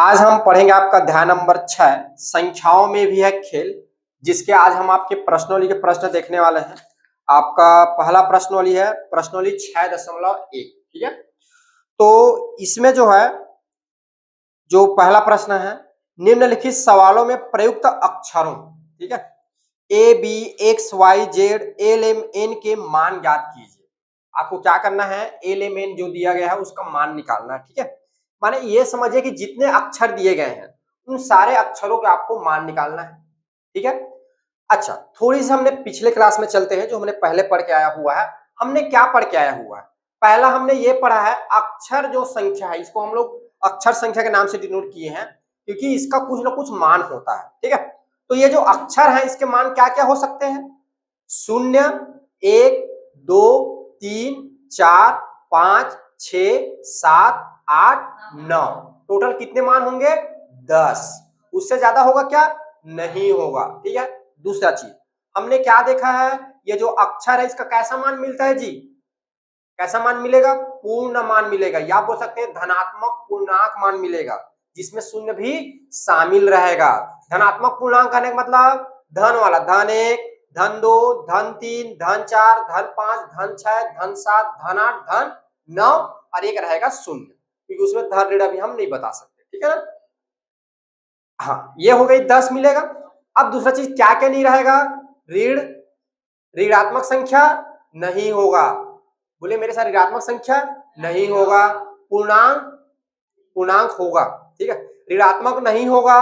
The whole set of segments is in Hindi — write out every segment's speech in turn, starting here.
आज हम पढ़ेंगे आपका अध्याय नंबर 6 संख्याओं में भी है खेल, जिसके आज हम आपके प्रश्नोली के प्रश्न देखने वाले हैं। आपका पहला प्रश्नोली है प्रश्नोली 6.1। ठीक है, तो इसमें जो है जो पहला प्रश्न है, निम्नलिखित सवालों में प्रयुक्त अक्षरों, ठीक है, A B X Y Z L M N के मान ज्ञात कीजिए। आपको क्या करना है, एल एम एन जो दिया गया है उसका मान निकालना है। ठीक है, माने ये समझिए कि जितने अक्षर दिए गए हैं उन सारे अक्षरों के आपको मान निकालना है। ठीक है, अच्छा थोड़ी सी हमने पिछले क्लास में चलते हैं, जो हमने पहले पढ़ के आया हुआ है। हमने क्या पढ़ के आया हुआ है? पहला हमने ये पढ़ा है अक्षर जो संख्या है, इसको हम लोग अक्षर संख्या के नाम से डिनोट किए हैं, क्योंकि इसका कुछ ना कुछ मान होता है। ठीक है, तो ये जो अक्षर है इसके मान क्या क्या हो सकते हैं? 0, 1, 2, 3, 4, 5, 6, 7, 8, 9। टोटल कितने मान होंगे? 10। उससे ज्यादा होगा क्या? नहीं होगा। ठीक है, दूसरा चीज हमने क्या देखा है, ये जो अक्षर है इसका कैसा मान मिलता है जी? कैसा मान मिलेगा? पूर्ण मान मिलेगा, या बोल सकते हैं धनात्मक पूर्णांक मान मिलेगा, जिसमें शून्य भी शामिल रहेगा। धनात्मक पूर्णांक कहने का मतलब धन वाला, धन 1, धन 2, धन 3, धन 4, धन 5, धन 6, धन 7, धन 8, धन 9 और एक रहेगा शून्य, क्योंकि उसमें धन ऋण अभी हम नहीं बता सकते। ठीक है ना? हाँ, ये हो गई 10 मिलेगा। अब दूसरा चीज क्या क्या नहीं रहेगा? ऋण, ऋणात्मक संख्या नहीं होगा। बोले मेरे साथ, ऋणात्मक संख्या नहीं होगा। पूर्णांक, पूर्णांक होगा। ठीक है, ऋणात्मक नहीं होगा,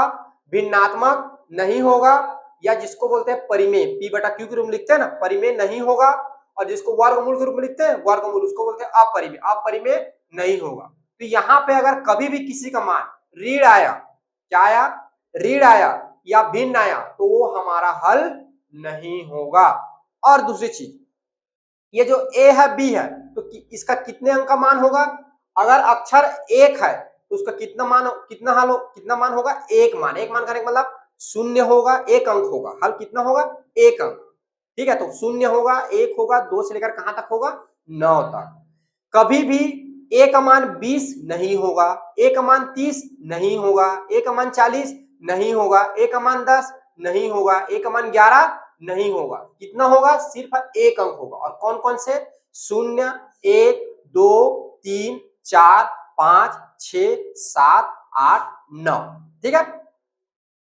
भिन्नात्मक नहीं होगा, या जिसको बोलते हैं परिमेय, पी बटा क्यू के रूप में लिखते हैं ना, परिमेय नहीं होगा, और जिसको वर्गमूल के रूप में लिखते हैं वर्गमूल, उसको बोलते हैं अपरिमेय, अपरिमेय नहीं होगा। तो यहाँ पे अगर कभी भी किसी का मान ऋण आया, क्या आया? ऋण आया या भिन्न आया, तो वो हमारा हल नहीं होगा। और दूसरी चीज, ये जो ए है बी है, तो इसका कितने अंक का मान होगा? अगर अक्षर एक है तो उसका कितना मान, कितना मान होगा? एक मान। एक मान करने का मतलब शून्य होगा, एक अंक होगा। हल कितना होगा? एक अंक। ठीक है, तो शून्य होगा, एक होगा, 2 से लेकर कहां तक होगा? 9 तक। कभी भी ए का मान 20 नहीं होगा, ए का मान 30 नहीं होगा, ए का मान 40 नहीं होगा, ए का मान 10 नहीं होगा, ए का मान 11 नहीं होगा। कितना होगा? सिर्फ एक अंक होगा। और कौन कौन से? 0, 1, 2, 3, 4, 5, 6, 7, 8, 9। ठीक है,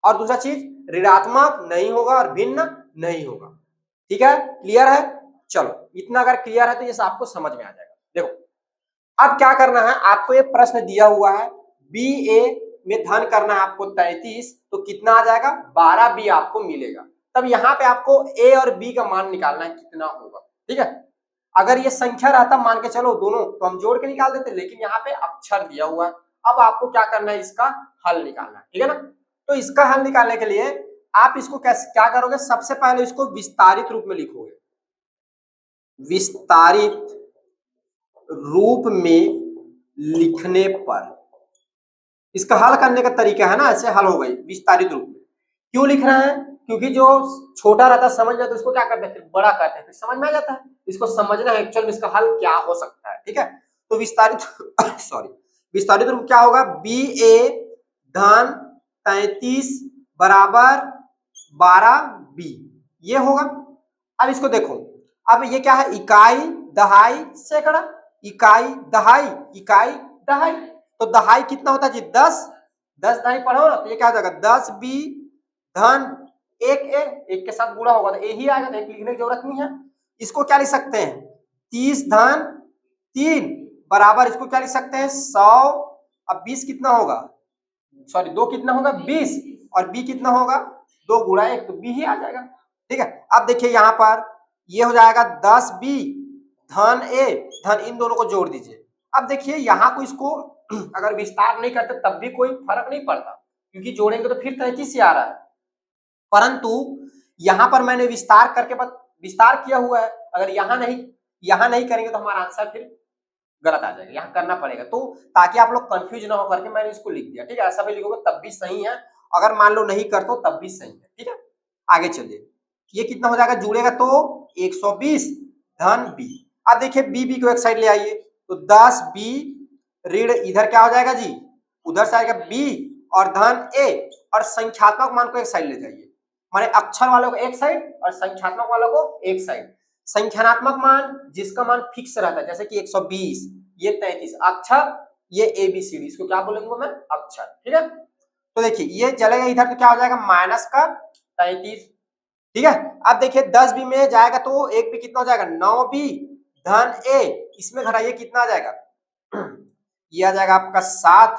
और दूसरा चीज ऋणात्मक नहीं होगा और भिन्न नहीं होगा। ठीक है, क्लियर है? चलो, इतना अगर क्लियर है तो ये आपको समझ में आ जाएगा। देखो अब क्या करना है, आपको ये प्रश्न दिया हुआ है, बी ए में धन करना है आपको 33, तो कितना आ जाएगा? 12 बी आपको मिलेगा। तब यहाँ पे आपको ए और बी का मान निकालना है, कितना होगा। ठीक है, अगर ये संख्या रहता मान के चलो दोनों, तो हम जोड़ के निकाल देते, लेकिन यहाँ पे अक्षर दिया हुआ है। अब आपको क्या करना है, इसका हल निकालना है। ठीक है ना? तो इसका हल निकालने के लिए आप इसको कैसे क्या करोगे? सबसे पहले इसको विस्तारित रूप में लिखोगे। विस्तारित रूप में लिखने पर इसका हल करने का तरीका है ना, ऐसे हल हो गई विस्तारित रूप में। क्यों लिख रहे हैं? क्योंकि जो छोटा रहता है समझ में, तो इसको क्या करते हैं, फिर बड़ा करते हैं, फिर समझ में आ जाता है। इसको समझना है एक्चुअल में इसका हल क्या हो सकता है। ठीक है, तो विस्तारित सॉरी, विस्तारित रूप क्या होगा? बी ए धन 33 बराबर 12 बी, ये होगा। अब इसको देखो, अब ये क्या है? इकाई, दहाई, सैकड़ा। इकाई, दहाई, इकाई, दहाई, तो दहाई कितना होता है जी? 10। 10 दहाई पढ़ो ना, तो ये क्या हो जाएगा? 10 बी धन 1 ए, एक के साथ गुणा होगा तो ए ही आएगा, तो एक लिखने की जरूरत नहीं है। इसको क्या लिख सकते हैं? 30 धन 3 बराबर, इसको क्या लिख सकते हैं? 100। अब 20 कितना होगा? सॉरी 2 कितना होगा? 20, और बी कितना होगा? 2 गुणा 1, तो बी ही आ जाएगा। ठीक है, अब देखिए यहाँ पर ये हो जाएगा 10 बी धन ए, धन इन दोनों को जोड़ दीजिए। अब देखिए यहाँ को इसको अगर विस्तार नहीं करते तब भी कोई फर्क नहीं पड़ता, क्योंकि जोड़ेंगे तो फिर 33 ही आ रहा है। परंतु यहाँ पर मैंने विस्तार करके विस्तार किया हुआ है, अगर यहाँ नहीं करेंगे तो हमारा आंसर फिर गलत आ जाएगा। यहाँ करना पड़ेगा, तो ताकि आप लोग कंफ्यूज ना हो करके मैंने इसको लिख दिया। ठीक है, ऐसा भी लिखोगे तब भी सही है, अगर मान लो नहीं करते तब भी सही है। ठीक है, आगे चलिए, ये कितना हो जाएगा? जुड़ेगा तो 120 धन बी। अब देखिए बी को एक साइड ले आइए, तो 10 बी ऋण इधर क्या हो जाएगा जी? उधर से आएगा बी, और धन ए और संख्यात्मक मान को एक साइड ले जाइए, माने अक्षर वालों को एक साइड और संख्यात्मक वालों को एक साइड। संख्यात्मक मान जिसका मान फिक्स रहता है, जैसे कि 120, ये 33, अक्षर ये ABCD, इसको क्या बोलेंगे मैं, अक्षर। ठीक है, तो देखिए ये चलेगा इधर तो क्या हो जाएगा माइनस का 33। ठीक है, अब देखिए 10 भी में जाएगा तो एक भी कितना हो जाएगा 9 भी धन ए, इसमें घटाइए कितना आ जाएगा ये आ जाएगा आपका 7,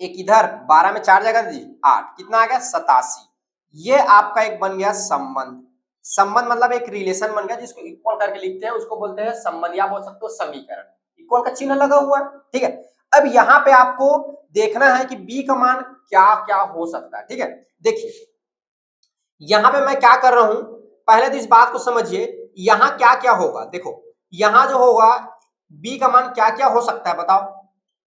एक इधर 12 में 4 जाएगा जी 8, कितना आ गया 87। ये आपका एक बन गया संबंध। संबंध मतलब एक रिलेशन बन गया जिसको इक्वल करके लिखते हैं, उसको बोलते हैं संबंध, या बोल सकते हो समीकरण। इक्वल का चिन्ह लगा हुआ है। ठीक है, अब यहाँ पे आपको देखना है कि बी का मान क्या क्या हो सकता है। ठीक है, देखिए यहां पे मैं क्या कर रहा हूं, पहले तो इस बात को समझिए यहां क्या क्या होगा। देखो यहां जो होगा बी का मान क्या क्या हो सकता है, बताओ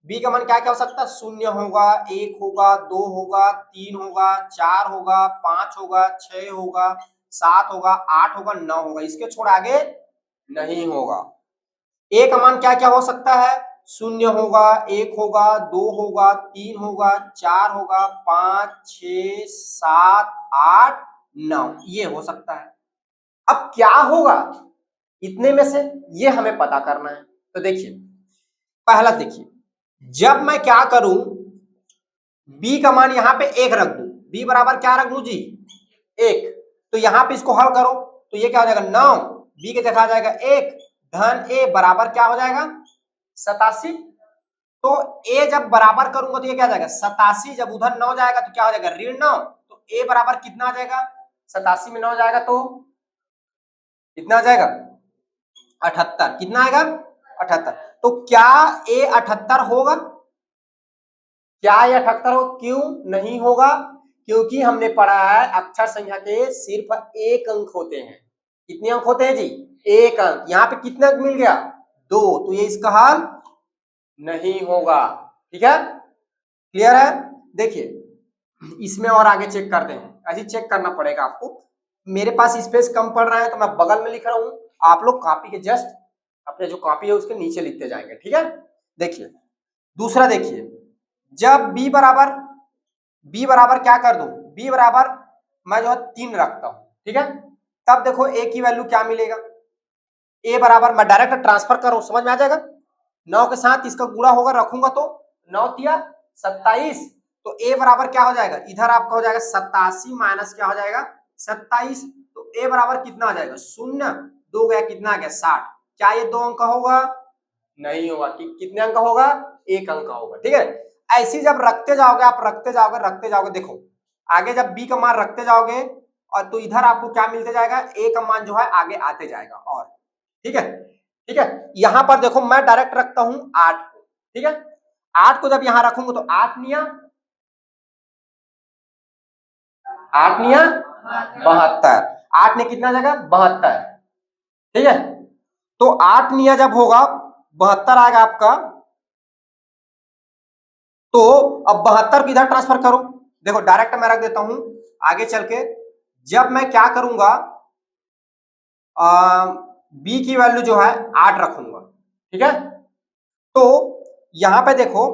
बी का मान क्या क्या हो सकता है, 0 होगा, 1 होगा, 2 होगा, 3 होगा, 4 होगा, 5 होगा, 6 होगा, 7 होगा, 8 होगा, 9 होगा, इसके छोड़ आगे नहीं होगा। ए का मान क्या क्या हो सकता है, 0 होगा, 1 होगा, 2 होगा, 3 होगा, 4 होगा, 5, 6, 7, 8, 9, ये हो सकता है। अब क्या होगा इतने में से, ये हमें पता करना है। तो देखिए पहला देखिए, जब मैं क्या करूं, बी का मान यहां पे 1 रख दूं, बी बराबर क्या रख दूं जी 1, तो यहां पे इसको हल करो तो ये क्या हो जाएगा 9, बी के जगह आ जाएगा 1, धन ए बराबर क्या हो जाएगा 87। तो ए जब बराबर करूंगा तो ये क्या आ जाएगा 87, जब उधर 9 जाएगा तो क्या हो जाएगा ऋण 9, तो ए बराबर कितना आ जाएगा 87 में 9 जाएगा तो कितना आ जाएगा 78, कितना आएगा 78। तो क्या ए 78 होगा, क्या ये 78 हो, क्यों नहीं होगा, क्योंकि हमने पढ़ा है अक्षर संख्या के सिर्फ एक अंक होते हैं। कितने अंक होते हैं जी, एक अंक। यहाँ पे कितने अंक मिल गया 2, तो ये इसका हल नहीं होगा। ठीक है, क्लियर है। देखिए इसमें और आगे चेक करते हैं, ऐसे चेक करना पड़ेगा आपको। मेरे पास स्पेस कम पड़ रहा है तो मैं बगल में लिख रहा हूं, आप लोग कॉपी के जस्ट अपने जो कॉपी है उसके नीचे लिखते जाएंगे। ठीक है, देखिए दूसरा देखिए, जब बी बराबर क्या कर दूं, बी बराबर मैं जो है 3 रखता हूं। ठीक है, तब देखो ए की वैल्यू क्या मिलेगा, ए बराबर मैं डायरेक्ट ट्रांसफर करूं, समझ में आ जाएगा, 9 के साथ इसका गुणा होगा, रखूंगा तो 9 तिया 27, तो ए बराबर क्या हो जाएगा, इधर आपका हो जाएगा 87 माइनस क्या हो जाएगा 27, तो ए बराबर कितना आ जाएगा 0, 2 गया कितना आ गया 60। क्या ये 2 अंक का होगा, नहीं होगा। कितने अंक का होगा, 1 अंक का होगा। ठीक है, ऐसी जब रखते जाओगे आप, रखते जाओगे, देखो आगे जब बी का मान रखते जाओगे और तो इधर आपको क्या मिलते जाएगा, ए का मान जो है आगे आते जाएगा। और ठीक है, ठीक है, यहां पर देखो मैं डायरेक्ट रखता हूं 8 को। ठीक है, 8 को जब यहां रखूंगा तो 8 निया 72, 8 ने कितना जाएगा 72। ठीक है, तो 8 निया जब होगा 72 आएगा आपका, तो अब 72 को इधर ट्रांसफर करो। देखो डायरेक्ट मैं रख देता हूं, आगे चल के जब मैं क्या करूंगा बी की वैल्यू जो है 8 रखूंगा। ठीक है, तो यहां पे देखो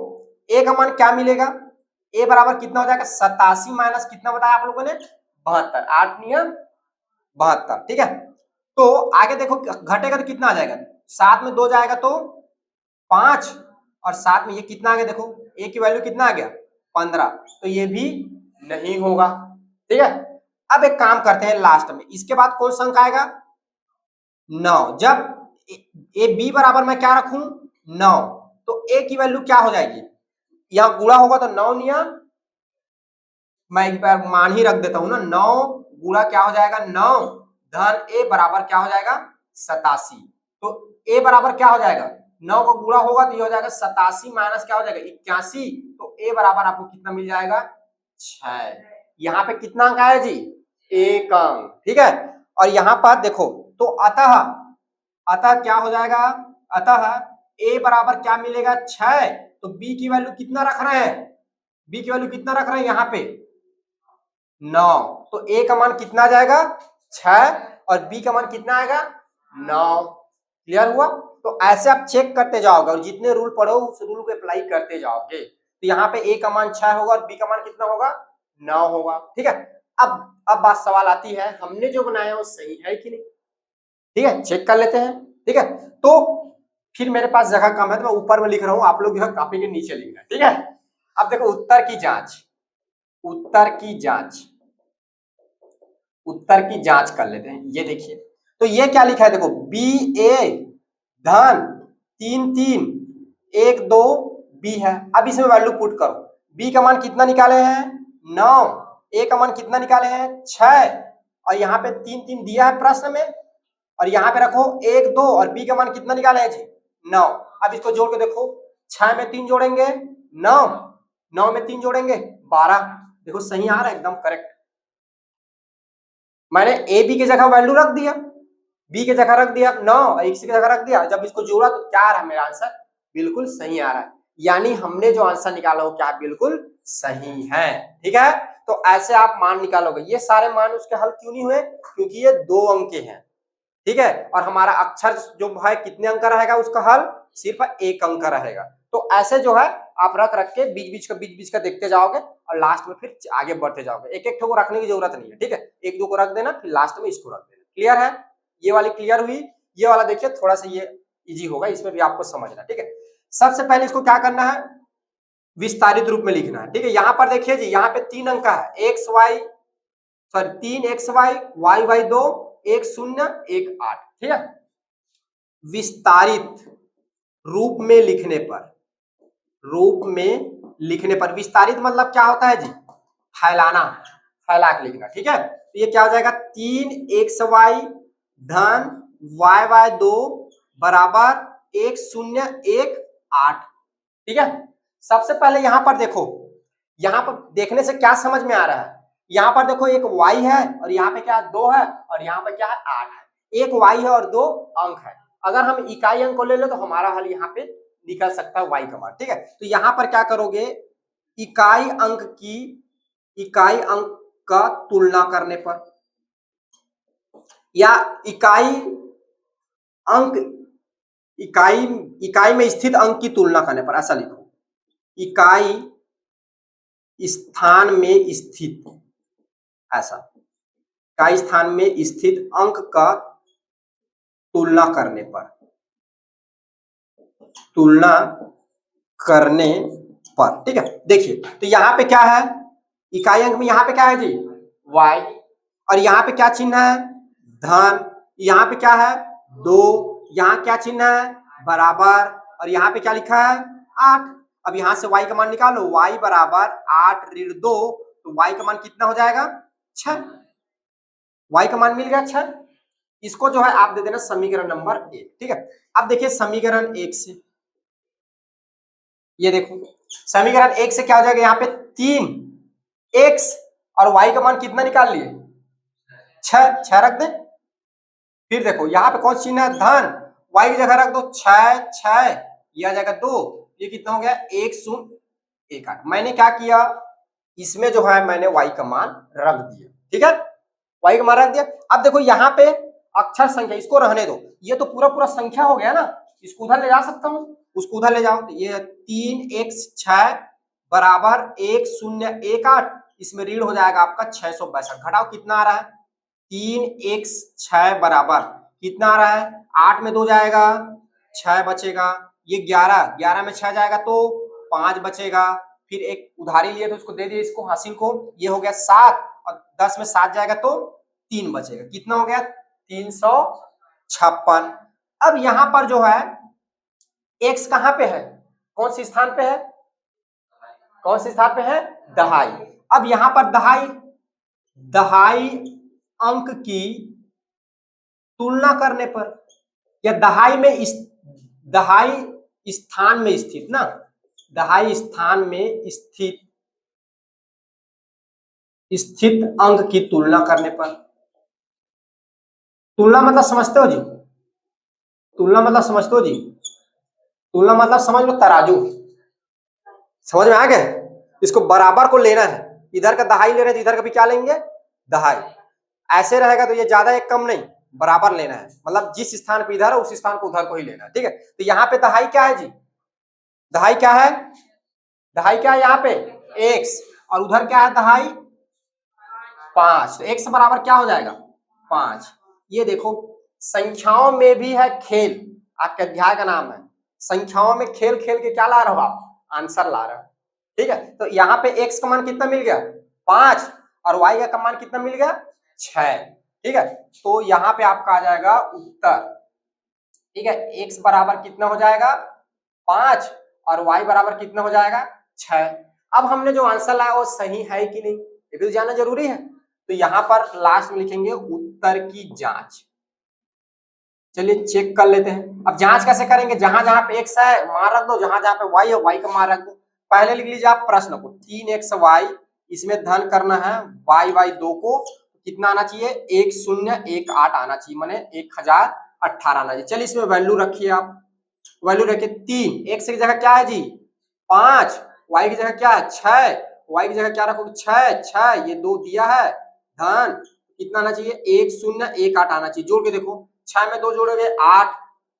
ए का मान क्या मिलेगा, ए बराबर कितना हो जाएगा 87 माइनस कितना बताया आप लोगों ने 72, 8 नियम 72। ठीक है, तो आगे देखो घटेगा तो कितना आ जाएगा, 7 में 2 जाएगा तो 5, और 7 में ये कितना आ गया, देखो ए की वैल्यू कितना आ गया 15, तो ये भी नहीं होगा। ठीक है, अब एक काम करते हैं लास्ट में, इसके बाद कौन सा अंक आएगा 9, जब ए बी बराबर मैं क्या रखूं 9, तो ए की वैल्यू क्या हो जाएगी, यहां गुणा होगा तो 9 नियम, मैं एक बार मान ही रख देता हूं ना, 9 गुणा क्या हो जाएगा 9, धन ए बराबर क्या हो जाएगा 87, तो ए बराबर क्या हो जाएगा 9 का गुणा होगा तो ये हो जाएगा 87 माइनस क्या हो जाएगा 81, तो ए बराबर आपको कितना मिल जाएगा 6। यहाँ पे कितना अंक आया जी, 1 अंक। ठीक है, और यहाँ पर देखो तो अतः अतः क्या हो जाएगा, अतः ए बराबर क्या मिलेगा 6, तो बी की वैल्यू कितना रख रहे हैं, बी की वैल्यू कितना रख रहे हैं यहाँ पे 9, तो ए का मान कितना जाएगा 6 और बी का मान कितना आएगा 9। क्लियर हुआ, तो ऐसे आप चेक करते जाओगे और जितने रूल पढ़ो उस रूल को अप्लाई करते जाओगे। तो यहाँ पे a का मान 6 होगा और b का मान कितना होगा 9 होगा। ठीक है, अब बात सवाल आती है हमने जो बनाया वो सही है कि नहीं। ठीक है, चेक कर लेते हैं। ठीक है, तो फिर मेरे पास जगह कम है तो मैं ऊपर में लिख रहा हूं, आप लोग जो है कॉपी के नीचे लिखना। ठीक है, अब देखो उत्तर की जांच, उत्तर की जांच, उत्तर की जांच कर लेते हैं। ये देखिए, तो ये क्या लिखा है, देखो बी ए धन 3 3 1 2 बी है। अब इसमें वैल्यू पुट करो, बी का मान कितना निकाले हैं 9, ए का मान कितना निकाले हैं 6, और यहाँ पे 3 3 दिया है प्रश्न में, और यहाँ पे रखो 1 2 और बी का मान कितना निकाले हैं जी 9। अब इसको जोड़ के देखो, 6 में 3 जोड़ेंगे 9, 9 में 3 जोड़ेंगे 12। देखो सही आ रहा है, एकदम करेक्ट। मैंने ए बी की जगह वैल्यू रख दिया, बी की जगह रख दिया 9 और एक्स की जगह रख दिया, जब इसको जोड़ा तो क्या आ रहा है मेरा आंसर, बिल्कुल सही आ रहा है। यानी हमने जो आंसर निकाला वो क्या बिल्कुल सही है। ठीक है, तो ऐसे आप मान निकालोगे। ये सारे मान उसके हल क्यों नहीं हुए, क्योंकि ये 2 अंक के हैं। ठीक है, और हमारा अक्षर जो है कितने अंक का रहेगा, उसका हल सिर्फ 1 अंक का रहेगा। तो ऐसे जो है आप रख के बीच बीच का देखते जाओगे और लास्ट में फिर आगे बढ़ते जाओगे। एक एक को रखने की जरूरत नहीं है। ठीक है, 1 2 को रख देना, फिर लास्ट में इसको रख देना। क्लियर है, ये वाली क्लियर हुई। ये वाला देखिए थोड़ा सा ये इजी होगा, इसमें भी आपको समझना। ठीक है, सबसे पहले इसको क्या करना है, विस्तारित रूप में लिखना है। ठीक है, यहाँ पर देखिए जी, यहाँ पे 3 अंक का है, X Y sorry 3 X Y Y Y 2 1 0 1 8। ठीक है, विस्तारित रूप में लिखने पर, रूप में लिखने पर, विस्तारित मतलब क्या होता है जी, फैलाना, फैला के लिखना। ठीक है, तो ये क्या हो जाएगा 3 एक्स वाई धन वाई वाई 2 बराबर 1 0 1 8। ठीक है, सबसे पहले यहां पर देखो, यहां पर देखने से क्या समझ में आ रहा है, यहां पर देखो एक y है और यहाँ पे क्या 2 है और यहाँ पे क्या है 8 है। एक y है और 2 अंक है। अगर हम इकाई अंक को ले ले तो हमारा हल यहाँ पे निकल सकता है y का मान। ठीक है, तो यहाँ पर क्या करोगे, इकाई अंक की, इकाई अंक का तुलना करने पर, या इकाई अंक, इकाई इकाई में स्थित अंक की तुलना करने पर, ऐसा लिखो, इकाई स्थान में स्थित, ऐसा इकाई स्थान में स्थित अंक का तुलना करने पर, तुलना करने पर। ठीक है, देखिए तो यहां पे क्या है, इकाई अंक में यहां पे क्या है जी y, और यहाँ पे क्या चिन्ह है धन, यहाँ पे क्या है 2, यहाँ क्या चिन्ह है बराबर, और यहाँ पे क्या लिखा है 8। अब यहाँ से y का मान निकालो, y बराबर 8 ऋण 2, तो y का मान कितना हो जाएगा 6, y का मान मिल गया 6। इसको जो है आप दे देना समीकरण नंबर 1। ठीक है, अब देखिए समीकरण 1 से, ये देखो समीकरण 1 से क्या हो जाएगा, यहाँ पे 3 x और y का मान कितना निकाल लिए 6, 6 रख दे। फिर देखो यहाँ पे कौन सा चिन्ह है धन, y की जगह रख दो 6 6, ये आ जाएगा 2, ये कितना हो गया 1 0 1 8। मैंने क्या किया, इसमें जो है मैंने y का मान रख दिया। ठीक है, y का मान रख दिया। अब देखो यहाँ पे अक्षर संख्या, इसको रहने दो, ये तो पूरा पूरा संख्या हो गया ना, इसको उधर ले जा सकता हूँ, उसको उधर ले जाओ, तो ये 3 x 6 बराबर 1 0 1 8, इसमें ऋण हो जाएगा आपका 662। घटाओ कितना आ रहा है 3 x 6 बराबर कितना आ रहा है, 8 में 2 जाएगा 6 बचेगा, ये 11, 11 में 6 जाएगा तो 5 बचेगा, फिर एक उधारी लिए तो उसको दे दिए इसको हासिल को, ये हो गया 7, और 10 में 7 जाएगा तो 3 बचेगा, कितना हो गया 356। अब यहां पर जो है x कहां पे है, कौन से स्थान पे है, कौन से स्थान पे है दहाई। अब यहां पर दहाई, दहाई अंक की तुलना करने पर, या दहाई में दहाई स्थान में स्थित ना, दहाई स्थान में स्थित स्थित अंक की तुलना करने पर, तुलना मतलब समझते हो जी, तुलना मतलब समझते हो जी, तुलना मतलब समझ लो तराजू, समझ में आ गया, इसको बराबर को लेना है, इधर का दहाई ले रहे हैं तो इधर का भी क्या लेंगे दहाई, ऐसे रहेगा तो ये ज्यादा एक कम नहीं, बराबर लेना है, मतलब जिस स्थान पे इधर है उस स्थान को उधर को ही लेना है। ठीक है, तो यहाँ पे दहाई क्या है जी, दहाई क्या है दहाई क्या है यहाँ पे x, और उधर क्या है दहाई 5, तो x बराबर क्या हो जाएगा 5। ये देखो संख्याओं में भी है खेल, आपके अध्याय का नाम है संख्याओं में खेल, खेल के क्या ला रहे हो आप आंसर ला रहे हो। ठीक है, तो यहाँ पे x का मान कितना मिल गया 5 और y का मान कितना मिल गया 6। ठीक है, तो यहाँ पे आपका आ जाएगा उत्तर। ठीक है, x बराबर कितना हो जाएगा 5 और y बराबर कितना हो जाएगा 6। अब हमने जो आंसर लाया वो सही है कि नहीं ये भी जानना जरूरी है, तो यहाँ पर लास्ट में लिखेंगे उत्तर की जांच। चलिए चेक कर लेते हैं। अब जांच कैसे करेंगे, जहां जहां पे x है मान रख दो, जहां जहां पे y है y का मान रख दो। पहले लिख लीजिए आप प्रश्न को 3xy, इसमें धन करना है y 2 को, कितना आना चाहिए 1018 आना चाहिए, माने 1018 आना चाहिए। चलिए इसमें वैल्यू रखिए आप, वैल्यू रखिए 3, x की जगह क्या है जी 5, y की जगह क्या है 6, y की जगह क्या रखोगे 6, ये 2 दिया है धन, कितना आना चाहिए 1018 आना चाहिए। जोड़ के देखो 6 में 2 जोड़ोगे 8,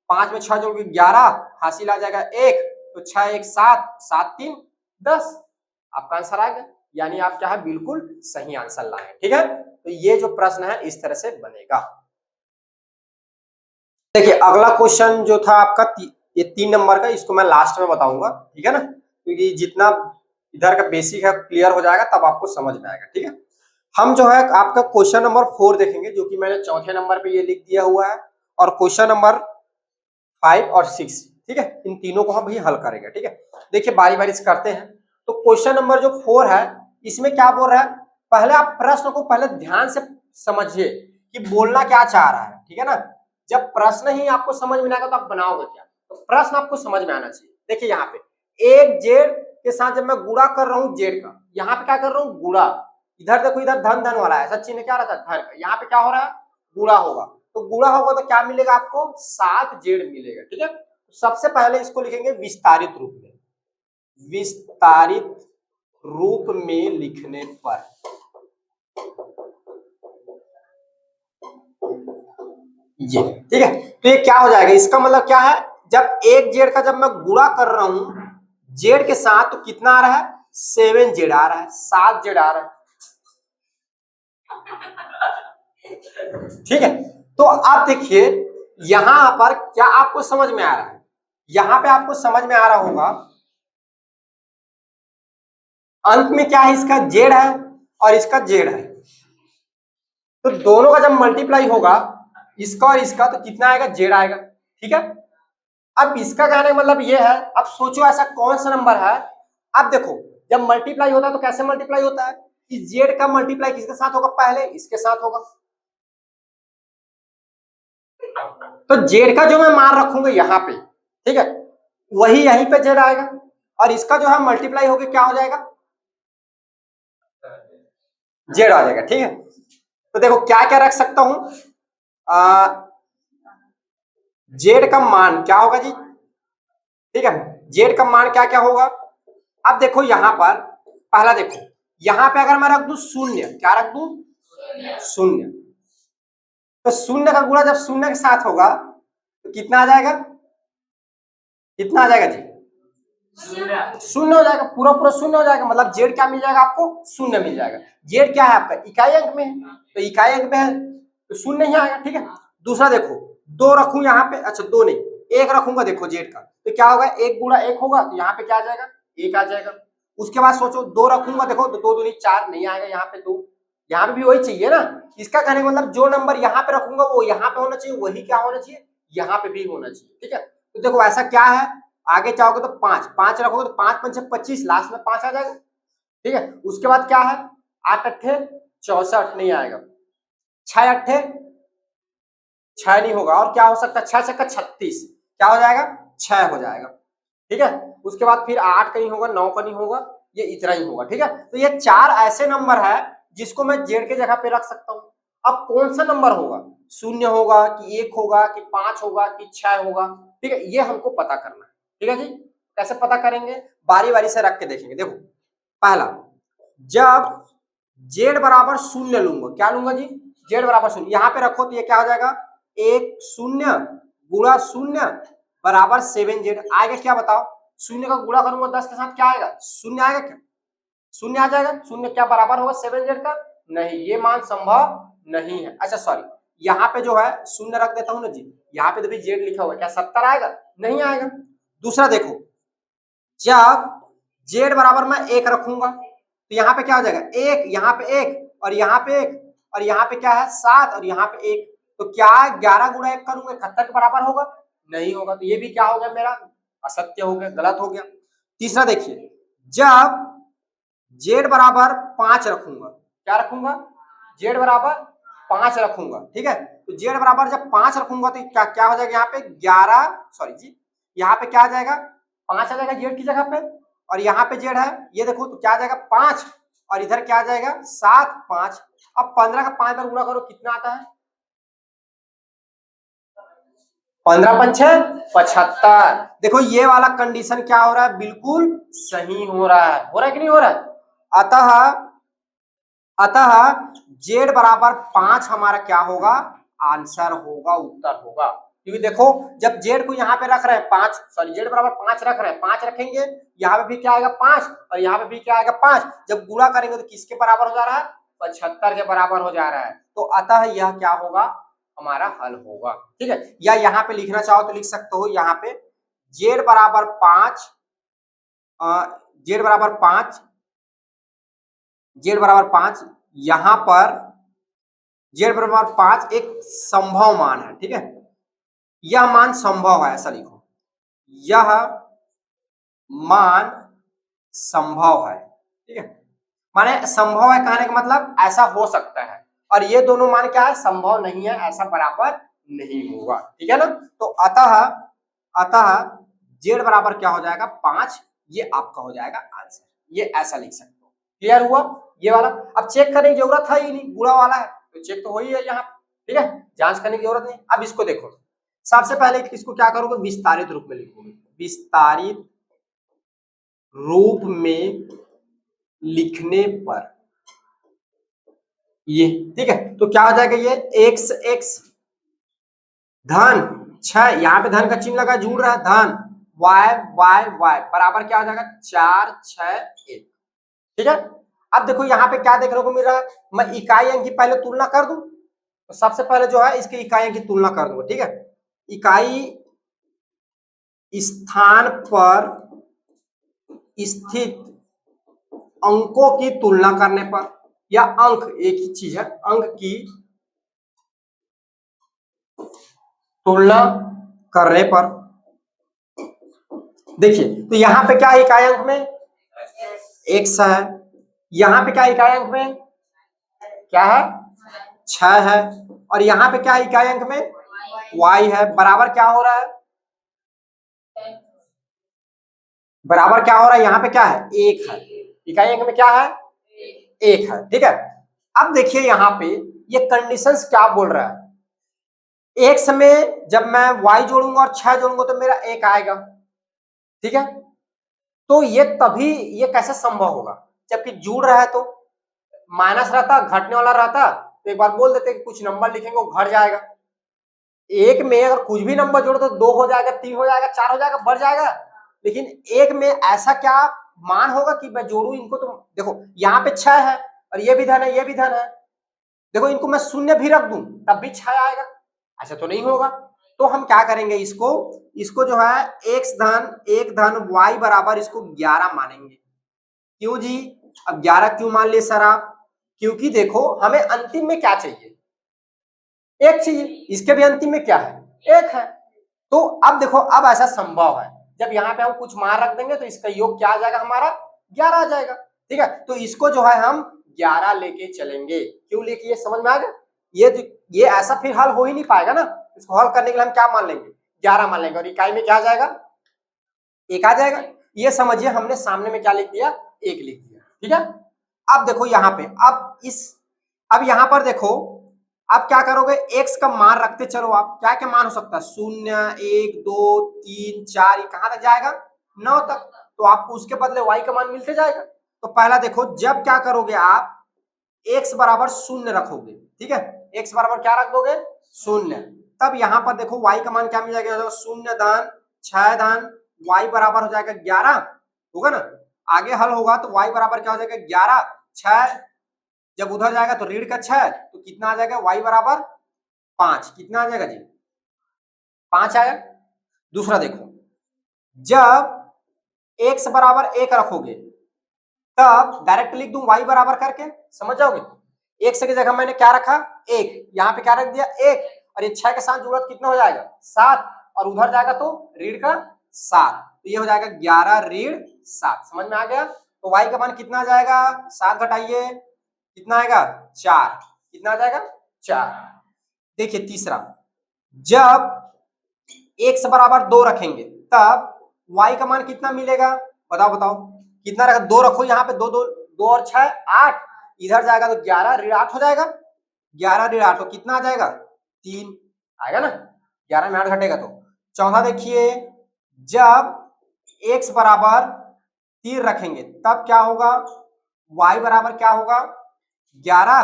5 में 6 जोड़ोगे 11, हासिल आ जाएगा 1, तो 6 1 7, 7 3 10, आपका आंसर आ गया। यानी आप क्या है बिल्कुल सही आंसर लाए। ठीक है, तो ये जो प्रश्न है इस तरह से बनेगा। देखिए अगला क्वेश्चन जो था आपका ये 3 नंबर का, इसको मैं लास्ट में बताऊंगा। ठीक है ना, क्योंकि जितना इधर का बेसिक है क्लियर हो जाएगा तब आपको समझ में आएगा। ठीक है, हम जो है आपका क्वेश्चन नंबर 4 देखेंगे, जो कि मैंने चौथे नंबर पे ये लिख दिया हुआ है, और क्वेश्चन नंबर 5 और 6। ठीक है, इन तीनों को हम भी हल करेंगे। ठीक है, देखिए बारी बारी से करते हैं। तो क्वेश्चन नंबर जो 4 है इसमें क्या बोल रहा है, पहले आप प्रश्न को पहले ध्यान से समझिए कि बोलना क्या चाह रहा है। ठीक है ना, जब प्रश्न ही आपको समझ में नहीं आएगा तो आप बनाओगे क्या, तो प्रश्न आपको समझ में आना चाहिए। देखिए यहाँ पे एक जेड के साथ जब मैं गुणा कर रहा हूँ जेड का, यहाँ पे क्या कर रहा हूँ गुणा, इधर देखो इधर धन धन वाला है, ऐसा चिन्ह क्या रहता है धन का, यहाँ पे क्या हो रहा है गुणा होगा, तो गुणा होगा तो क्या मिलेगा आपको 7 जेड मिलेगा। ठीक है, सबसे पहले इसको लिखेंगे विस्तारित रूप में, विस्तारित रूप में लिखने पर ये ठीक है, तो ये क्या हो जाएगा, इसका मतलब क्या है, जब एक जेड का जब मैं गुणा कर रहा हूं जेड के साथ तो कितना आ रहा है 7 जेड आ रहा है, 7 जेड आ रहा है। ठीक है, तो आप देखिए यहां पर क्या आपको समझ में आ रहा है, यहां पे आपको समझ में आ रहा होगा अंत में क्या है इसका जेड है और इसका जेड है, तो दोनों का जब मल्टीप्लाई होगा इसका और इसका तो कितना आएगा जेड आएगा। ठीक है, अब इसका कहने का मतलब ये है, अब सोचो ऐसा कौन सा नंबर है, अब देखो जब मल्टीप्लाई होता है तो कैसे मल्टीप्लाई होता है कि जेड का मल्टीप्लाई किसके साथ होगा पहले इसके साथ होगा, तो जेड का जो मैं मान रखूंगा यहाँ पे ठीक है वही यहीं पे जेड आएगा, और इसका जो है मल्टीप्लाई होकर क्या हो जाएगा जेड आ जाएगा। ठीक है, तो देखो क्या क्या रख सकता हूं, जेड का मान क्या होगा जी, ठीक है जेड का मान क्या क्या होगा, अब देखो यहां पर पहला देखो यहां पे अगर मैं रख दूं शून्य, क्या रख दूं शून्य, तो शून्य का गुणा जब शून्य के साथ होगा तो कितना आ जाएगा, कितना आ जाएगा जी शून्य हो जाएगा, पूरा पूरा शून्य हो जाएगा, मतलब जेड क्या मिल जाएगा आपको शून्य मिल जाएगा। जेड क्या है आपका इकाई अंक में है, तो इकाई अंक में है तो शून्य ही आएगा। ठीक है, दूसरा देखो दो रखूं यहाँ पे, अच्छा दो नहीं एक रखूंगा, देखो जेड का तो क्या होगा एक गुणा एक होगा, तो यहाँ पे क्या आ जाएगा एक आ जाएगा। उसके बाद सोचो दो रखूंगा, देखो तो दो दूनी चार नहीं आएगा, यहाँ पे दो, यहाँ पे भी वही चाहिए ना, इसका कहने का मतलब जो नंबर यहाँ पे रखूंगा वो यहाँ पे होना चाहिए, वही क्या होना चाहिए यहाँ पे भी होना चाहिए। ठीक है, तो देखो ऐसा क्या है, आगे चाहोगे तो पांच पांच रखोगे तो 5 5 25, लास्ट में 5 आ जाएगा। ठीक है, उसके बाद क्या है 8 अट्ठे 64 नहीं आएगा, 6 अट्ठे 6 नहीं होगा, और क्या हो सकता है 6 छक्का 36, क्या हो जाएगा 6 हो जाएगा। ठीक है, उसके बाद फिर 8 का नहीं होगा 9 का नहीं होगा, ये इतना ही होगा। ठीक है, तो ये 4 ऐसे नंबर है जिसको मैं जेड के जगह पे रख सकता हूं। अब कौन सा नंबर होगा, शून्य होगा कि 1 होगा कि 5 होगा कि 6 होगा, ठीक है ये हमको पता करना है। ठीक है जी, कैसे पता करेंगे, बारी बारी से रख के देखेंगे। देखो पहला जब जेड बराबर शून्य लूंगा, क्या लूंगा जी जेड बराबर शून्य, यहाँ पे रखो तो ये क्या हो जाएगा एक शून्य गुणा शून्य बराबर 7 जेड आएगा, क्या बताओ शून्य का गुणा करूंगा 10 के साथ क्या आएगा, शून्य आएगा क्या, शून्य आ जाएगा। शून्य क्या बराबर होगा 7z का, नहीं ये मान संभव नहीं है। अच्छा सॉरी, यहाँ पे जो है शून्य रख देता हूँ ना जी, यहाँ पे तो भी जेड लिखा हुआ है, क्या 70 आएगा, नहीं आएगा। दूसरा देखो, जब जेड बराबर मैं 1 रखूंगा तो यहाँ पे क्या हो जाएगा, एक यहाँ पे 1 और यहाँ पे 1 और यहाँ पे क्या है 7 और यहाँ पे 1, तो क्या 11 गुणा 1 करूंगा 71 के बराबर होगा, नहीं होगा। तो ये भी क्या हो गया मेरा, असत्य हो गया, गलत हो गया। तीसरा देखिए, जब जेड बराबर 5 रखूंगा, क्या रखूंगा, जेड बराबर 5 रखूंगा, ठीक है। तो जेड बराबर जब 5 रखूंगा तो क्या क्या हो जाएगा, यहाँ पे 11 सॉरी जी, यहाँ पे क्या आ जाएगा 5 आ जाएगा जेड की जगह पे, और यहाँ पे जेड है ये देखो तो क्या आ जाएगा 5 और इधर क्या आ जाएगा 7 5। अब 15 का 5 बार गुणा करो कितना आता है, 15 पंचे 75। देखो ये वाला कंडीशन क्या हो रहा है, बिल्कुल सही हो रहा है, हो रहा है कि नहीं हो रहा है। अतः जेड बराबर 5 हमारा क्या होगा, आंसर होगा, उत्तर होगा। क्योंकि देखो जब जेड को यहाँ पे रख रहे हैं 5 सॉरी जेड बराबर 5 रख रहे हैं, 5 रखेंगे यहाँ पे भी क्या आएगा 5 और यहाँ पे भी क्या आएगा 5, जब गुणा करेंगे तो किसके बराबर हो जा रहा है, 75 के बराबर हो जा रहा है। तो अतः यह क्या होगा, हमारा हल होगा, ठीक है। या यहाँ पे लिखना चाहो तो लिख सकते हो, यहाँ पे जेड बराबर 5 जेड बराबर 5 जेड बराबर 5, यहां पर जेड बराबर 5 एक संभव मान है, ठीक है, यह मान संभव है, ऐसा लिखो, यह मान संभव है, ठीक है। माने संभव है कहने का मतलब ऐसा हो सकता है, और ये दोनों मान क्या है, संभव नहीं है, ऐसा बराबर नहीं होगा, ठीक है ना। तो अतः जेड बराबर क्या हो जाएगा 5, ये आपका हो जाएगा आंसर, ये ऐसा लिख सकते हो। क्लियर हुआ ये वाला। अब चेक करने की जरूरत है ही नहीं, बुरा वाला है तो चेक तो हो ही है यहाँ, ठीक है, जांच करने की जरूरत नहीं। अब इसको देखो, सबसे पहले इसको क्या करोगे, विस्तारित रूप में लिखोगे, विस्तारित रूप में लिखने पर ये, ठीक है, तो क्या हो जाएगा ये x x धन 6, यहाँ पे धन का चिन्ह लगा जुड़ रहा है, धन y y y बराबर क्या हो जाएगा 4 6 1, ठीक है। अब देखो यहाँ पे क्या देखने को मिल रहा है, मैं इकाई अंक की पहले तुलना कर दूं, तो सबसे पहले जो है इसके इकाई अंक की तुलना कर दूंगा, ठीक है। इकाई स्थान पर स्थित अंकों की तुलना करने पर, या अंक एक ही चीज है, अंक की तुलना करने पर देखिए, तो यहां पे क्या इकाई अंक में x है, यहां पे क्या इकाई अंक में क्या है 6 है, और यहां पे क्या इकाई अंक में y है, बराबर क्या हो रहा है, बराबर क्या हो रहा है, यहाँ पे क्या है 1 है, इकाई अंक में क्या है 1 है, ठीक है। अब देखिए यहाँ पे ये कंडीशंस क्या बोल रहा है, x में जब मैं y जोड़ूंगा और 6 जोड़ूंगा तो मेरा 1 आएगा, ठीक है। तो ये तभी, ये कैसे संभव होगा, जबकि जुड़ रहा है तो माइनस रहता, घटने वाला रहता तो एक बार बोल देते कि कुछ नंबर लिखेंगे वो घट जाएगा, एक में अगर कुछ भी नंबर जोड़ो तो 2 हो जाएगा, 3 हो जाएगा, 4 हो जाएगा, बढ़ जाएगा। लेकिन एक में ऐसा क्या मान होगा कि मैं जोड़ू इनको, तो देखो यहाँ पे 6 है और ये भी धन है, ये भी धन है, देखो इनको मैं शून्य भी रख दूं तब भी 6 आएगा, ऐसा तो नहीं होगा। तो हम क्या करेंगे, इसको जो है x धन 1 धन y बराबर इसको 11 मानेंगे। क्यों जी, अब 11 क्यों मान लिए सर आप, क्योंकि देखो हमें अंतिम में क्या चाहिए, 1 चाहिए, इसके भी अंतिम में क्या है 1 है। तो अब देखो, अब ऐसा संभव है, जब यहाँ पे हम कुछ मान रख देंगे तो इसका योग क्या आ जाएगा, हमारा 11 आ जाएगा, ठीक है। तो इसको जो है हम 11 लेके चलेंगे, क्यों लेके, ये समझ में आ गया। ये ऐसा फिर हल हो ही नहीं पाएगा ना, इसको हल करने के लिए हम क्या मान लेंगे 11 मान लेंगे, और इकाई में क्या आ जाएगा 1 आ जाएगा। ये समझिए हमने सामने में क्या लिख दिया 1 लिख दिया, ठीक है। अब देखो यहाँ पे, अब यहाँ पर देखो, अब क्या करोगे, x का मान रखते चलो, आप क्या क्या मान हो सकता है 0 1 2 3 4, ये कहां तक जाएगा 9 तक, तो आपको उसके बदले y का मान मिलते जाएगा। तो पहला देखो, जब क्या करोगे आप x बराबर 0 रखोगे, ठीक है, x बराबर क्या रख दोगे 0, तब यहाँ पर देखो y का मान क्या मिल जाएगा 0 धन 6 धन y बराबर हो जाएगा 11 होगा ना। आगे हल होगा तो y बराबर क्या हो जाएगा 11, 6 जब उधर जाएगा तो ऋण का 6 तो कितना आ जाएगा y बराबर 5। कितना आ जाएगा जी 5 आया। दूसरा देखो, जब x बराबर 1 रखोगे तब डायरेक्ट लिख दूं y बराबर करके, समझ जाओगे। x की जगह मैंने क्या रखा 1, यहाँ पे क्या रख दिया 1, और ये 6 के साथ जुड़ा कितना हो जाएगा 7, और उधर जाएगा तो ऋण का 7, तो ये हो जाएगा 11 ऋण 7। समझ में आ गया। तो y का मान कितना आ जाएगा 7 घटाइए कितना आएगा 4, कितना आ जाएगा 4। देखिए तीसरा, जब x बराबर 2 रखेंगे तब y का मान कितना मिलेगा, बताओ बताओ कितना रखा, 2 रखो यहाँ पे, 2 2 2 और 6 8, इधर जाएगा तो 11 ऋण 8 हो जाएगा, 11 ऋण 8 तो कितना आ जाएगा 3 आएगा ना, 11 में 8 घटेगा तो। चौथा देखिए, जब x बराबर 3 रखेंगे तब क्या होगा, y बराबर क्या होगा 11,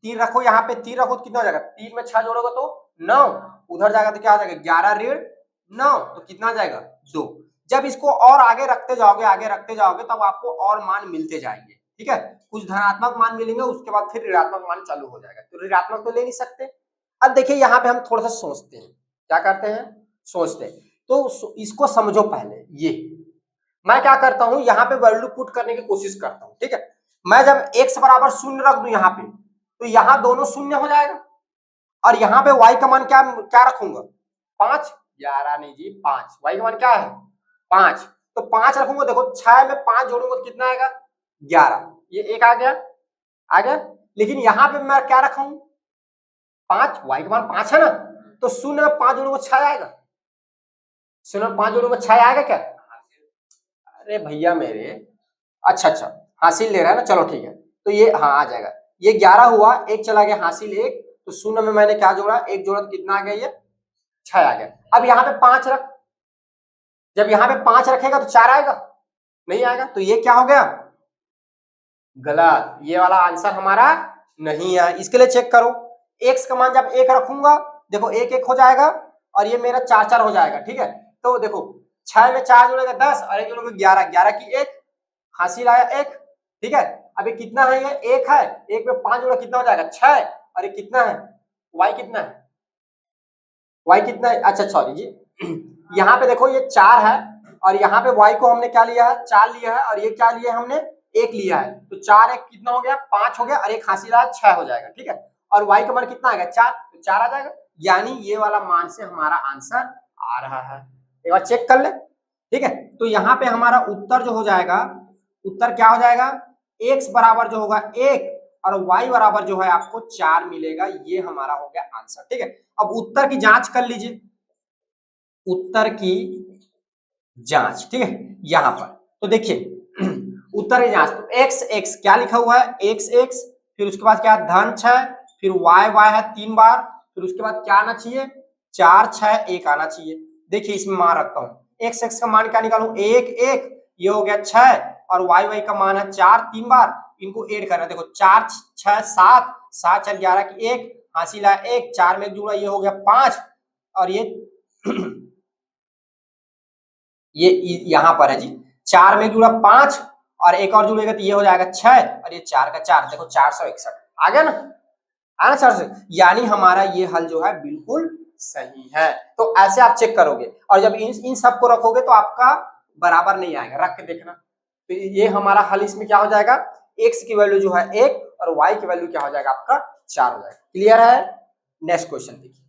3 रखो यहाँ पे, 3 रखो तो कितना हो जाएगा, 3 में 6 जोड़ोगे तो 9, उधर जाएगा तो क्या हो जाएगा 11 ऋण 9 तो कितना आ जाएगा 2। जब इसको और आगे रखते जाओगे तब आपको और मान मिलते जाएंगे, ठीक है। कुछ धनात्मक मान मिलेंगे, उसके बाद फिर ऋणात्मक मान चालू हो जाएगा, तो ऋणात्मक तो ले नहीं सकते। अब देखिए यहाँ पे हम थोड़ा सा सोचते हैं, क्या करते हैं सोचते हैं, तो इसको समझो पहले। ये मैं क्या करता हूं, यहाँ पे वैल्यू पुट करने की कोशिश करता हूं, ठीक है। मैं जब x बराबर 0 रख दूं यहाँ पे, तो यहाँ दोनों शून्य हो जाएगा, और यहाँ पे y का मान क्या क्या रखूंगा 5, 11 नहीं जी 5, y का मान क्या है 5, तो 5 रखूंगा। देखो 6 में 5 जोड़ूंगा तो कितना आएगा 11, ये एक आ गया, आ गया। लेकिन यहाँ पे मैं क्या रखा हूं 5, y का मान 5 है ना, तो 0 में 5 जोड़ूंगा 6 आएगा, 0 में 5 जोड़ूंगा 6 आएगा क्या, अरे भैया मेरे, अच्छा अच्छा हासिल ले रहा है ना, चलो ठीक है। तो ये हाँ आ जाएगा, ये 11 हुआ, एक चला गया हासिल 1, तो 0 में मैंने क्या जोड़ा 1 जोड़ा तो कितना आ गया ये 6 आ गया। अब यहाँ पे 5 रख, जब यहाँ पे 5 रखेगा तो 4 आएगा, नहीं आएगा, तो ये क्या हो गया गलत, ये वाला आंसर हमारा नहीं है। इसके लिए चेक करो, x का मान जब 1 रखूंगा, देखो 1 1 हो जाएगा, और ये मेरा 4 4 हो जाएगा, ठीक है। तो देखो 6 में 4 जोड़ेगा 10, और 1 जोड़ेगा 11, 11 की 1 हासिल आया 1, ठीक है। अब ये कितना है, ये 1 है, 1 में 5 जोड़ा कितना हो जाएगा 6, और ये कितना है y कितना है, y कितना है, अच्छा सॉरी जी यहाँ पे देखो ये 4 है, और यहाँ पे y को हमने क्या लिया है 4 लिया है, और ये क्या लिया है हमने 1 लिया है, तो 4 1 कितना हो गया 5 हो गया, और 1 हासिल आया 6 हो जाएगा, ठीक है। और y का मान कितना आएगा 4, तो 4 आ जाएगा, यानी ये वाला मान से हमारा आंसर आ रहा है। एक बार चेक कर ले, ठीक है। तो यहाँ पे हमारा उत्तर जो हो जाएगा, उत्तर क्या हो जाएगा x बराबर जो होगा 1 और y बराबर जो है आपको 4 मिलेगा, ये हमारा हो गया आंसर, ठीक है। अब उत्तर की जांच कर लीजिए, उत्तर की जांच, ठीक है यहां पर। तो देखिए उत्तर की जांच, तो x x क्या लिखा हुआ है x x, फिर उसके बाद क्या धन 6, फिर y y है 3 बार, फिर उसके बाद क्या आना चाहिए 4 6 1 आना चाहिए। देखिए इसमें मान रखता हूं, x x का मान क्या निकालू 1 1, ये हो गया 6, और y y का मान है 4 3 बार, इनको ऐड करना, देखो 4 6 7 7 4 11 की 1 हासिल है 1, 4 में जुड़ा ये हो गया 5, और ये ये यहां पर है जी 4 में जुड़ा 5, और एक और जुड़ेगा तो ये हो जाएगा 6, और ये 4 का 4, देखो 461 आ गया ना, आना 400, यानी हमारा ये हल जो है बिल्कुल सही है। तो ऐसे आप चेक करोगे, और जब इन सबको रखोगे तो आपका बराबर नहीं आएगा, रख के देखना। तो ये हमारा हल इसमें क्या हो जाएगा, x की वैल्यू जो है 1 और y की वैल्यू क्या हो जाएगा आपका 4 हो जाएगा। क्लियर है। नेक्स्ट क्वेश्चन देखिए,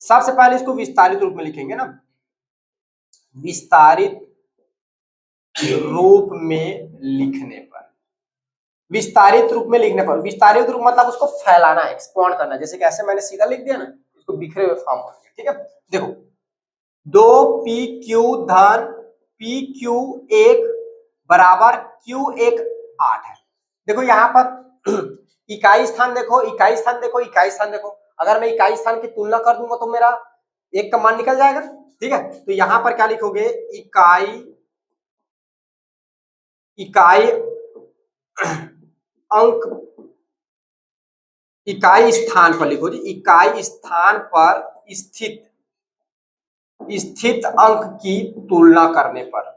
सबसे पहले इसको विस्तारित रूप में लिखेंगे ना, विस्तारित रूप में लिखने पर, विस्तारित रूप में लिखने पर, विस्तारित रूप मतलब उसको फैलाना, एक्सपांड करना, जैसे कि ऐसे मैंने सीधा लिख दिया ना, इसको बिखरे हुए फॉर्म हो गया, ठीक है। देखो 2pq धन pq1 बराबर q1 8 है। देखो यहाँ पर इकाई स्थान देखो, इकाई स्थान देखो, इकाई स्थान देखो, अगर मैं इकाई स्थान की तुलना कर दूंगा तो मेरा 1 का मान निकल जाएगा, ठीक है। तो यहां पर क्या लिखोगे इकाई, इकाई अंक, इकाई स्थान पर लिखो जी, इकाई स्थान पर स्थित स्थित अंक की तुलना करने पर।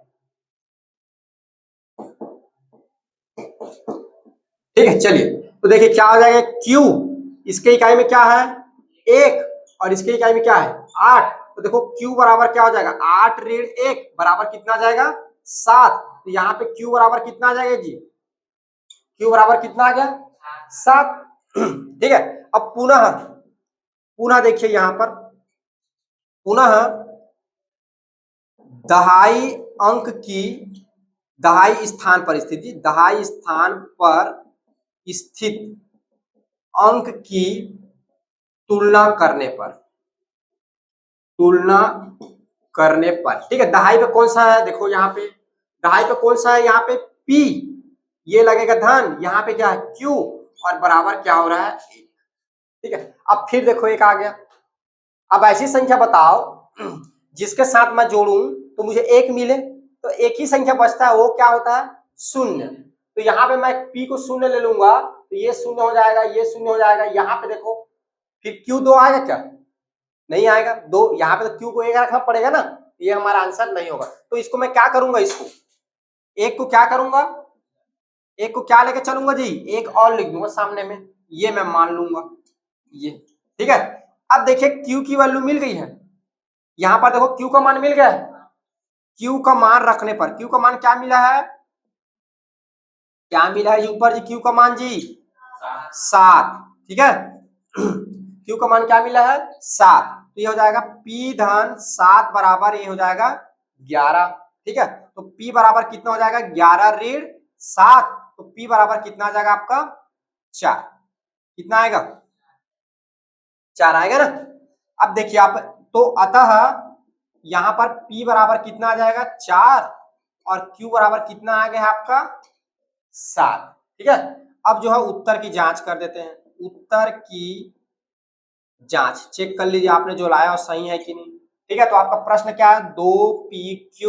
ठीक है, चलिए तो देखिए क्या हो जाएगा, Q इसके इकाई में क्या है 1 और इसके इकाई में क्या है 8। तो देखो Q बराबर क्या हो जाएगा 8 ऋण 1 बराबर कितना आ जाएगा 7। तो यहाँ पे Q बराबर कितना आ जाएगा जी, Q बराबर कितना आ गया 7। ठीक है, अब पुनः पुनः देखिए यहाँ पर पुनः दहाई अंक की दहाई स्थान पर स्थित, दहाई स्थान पर स्थित अंक की तुलना करने पर, तुलना करने पर। ठीक है, दहाई पे कौन सा है, देखो यहाँ पे दहाई पे कौन सा है, यहाँ पे P, ये लगेगा धन, यहाँ पे क्या है Q और बराबर क्या हो रहा है 1। ठीक है, अब फिर देखो एक आ गया। अब ऐसी संख्या बताओ जिसके साथ मैं जोड़ूं तो मुझे 1 मिले, तो एक ही संख्या बचता है, वो क्या होता है 0। तो यहाँ पे मैं P को 0 ले लूंगा तो ये 0 हो जाएगा, ये 0 हो जाएगा। यहाँ पे देखो फिर Q 2 आएगा क्या, नहीं आएगा 2, यहाँ पे तो Q को 1 रखना पड़ेगा ना, ये हमारा आंसर नहीं होगा। तो इसको मैं क्या करूंगा, इसको एक को क्या करूंगा, एक को क्या लेके चलूंगा जी, एक और लिख दूंगा सामने में, ये मैं मान लूंगा ये। ठीक है, अब देखिए Q की वैल्यू मिल गई है, यहां पर देखो Q का मान मिल गया है। Q का मान रखने पर Q का मान क्या मिला है, क्या मिला है ऊपर जी, Q का मान जी 7। ठीक है, Q का मान क्या मिला है 7। तो ये हो जाएगा P धन 7 बराबर ये हो जाएगा 11। ठीक है, तो P बराबर कितना हो जाएगा 11 ऋण 7। तो P बराबर कितना आ जाएगा आपका 4। कितना आएगा 4 आएगा ना। अब देखिए आप, तो अतः यहां पर P बराबर कितना आ जाएगा 4 और Q बराबर कितना आ गया आपका 7। ठीक है, अब जो है उत्तर की जांच कर देते हैं, उत्तर की जांच चेक कर लीजिए आपने जो लाया वो सही है कि नहीं। ठीक है, तो आपका प्रश्न क्या है, 2 PQ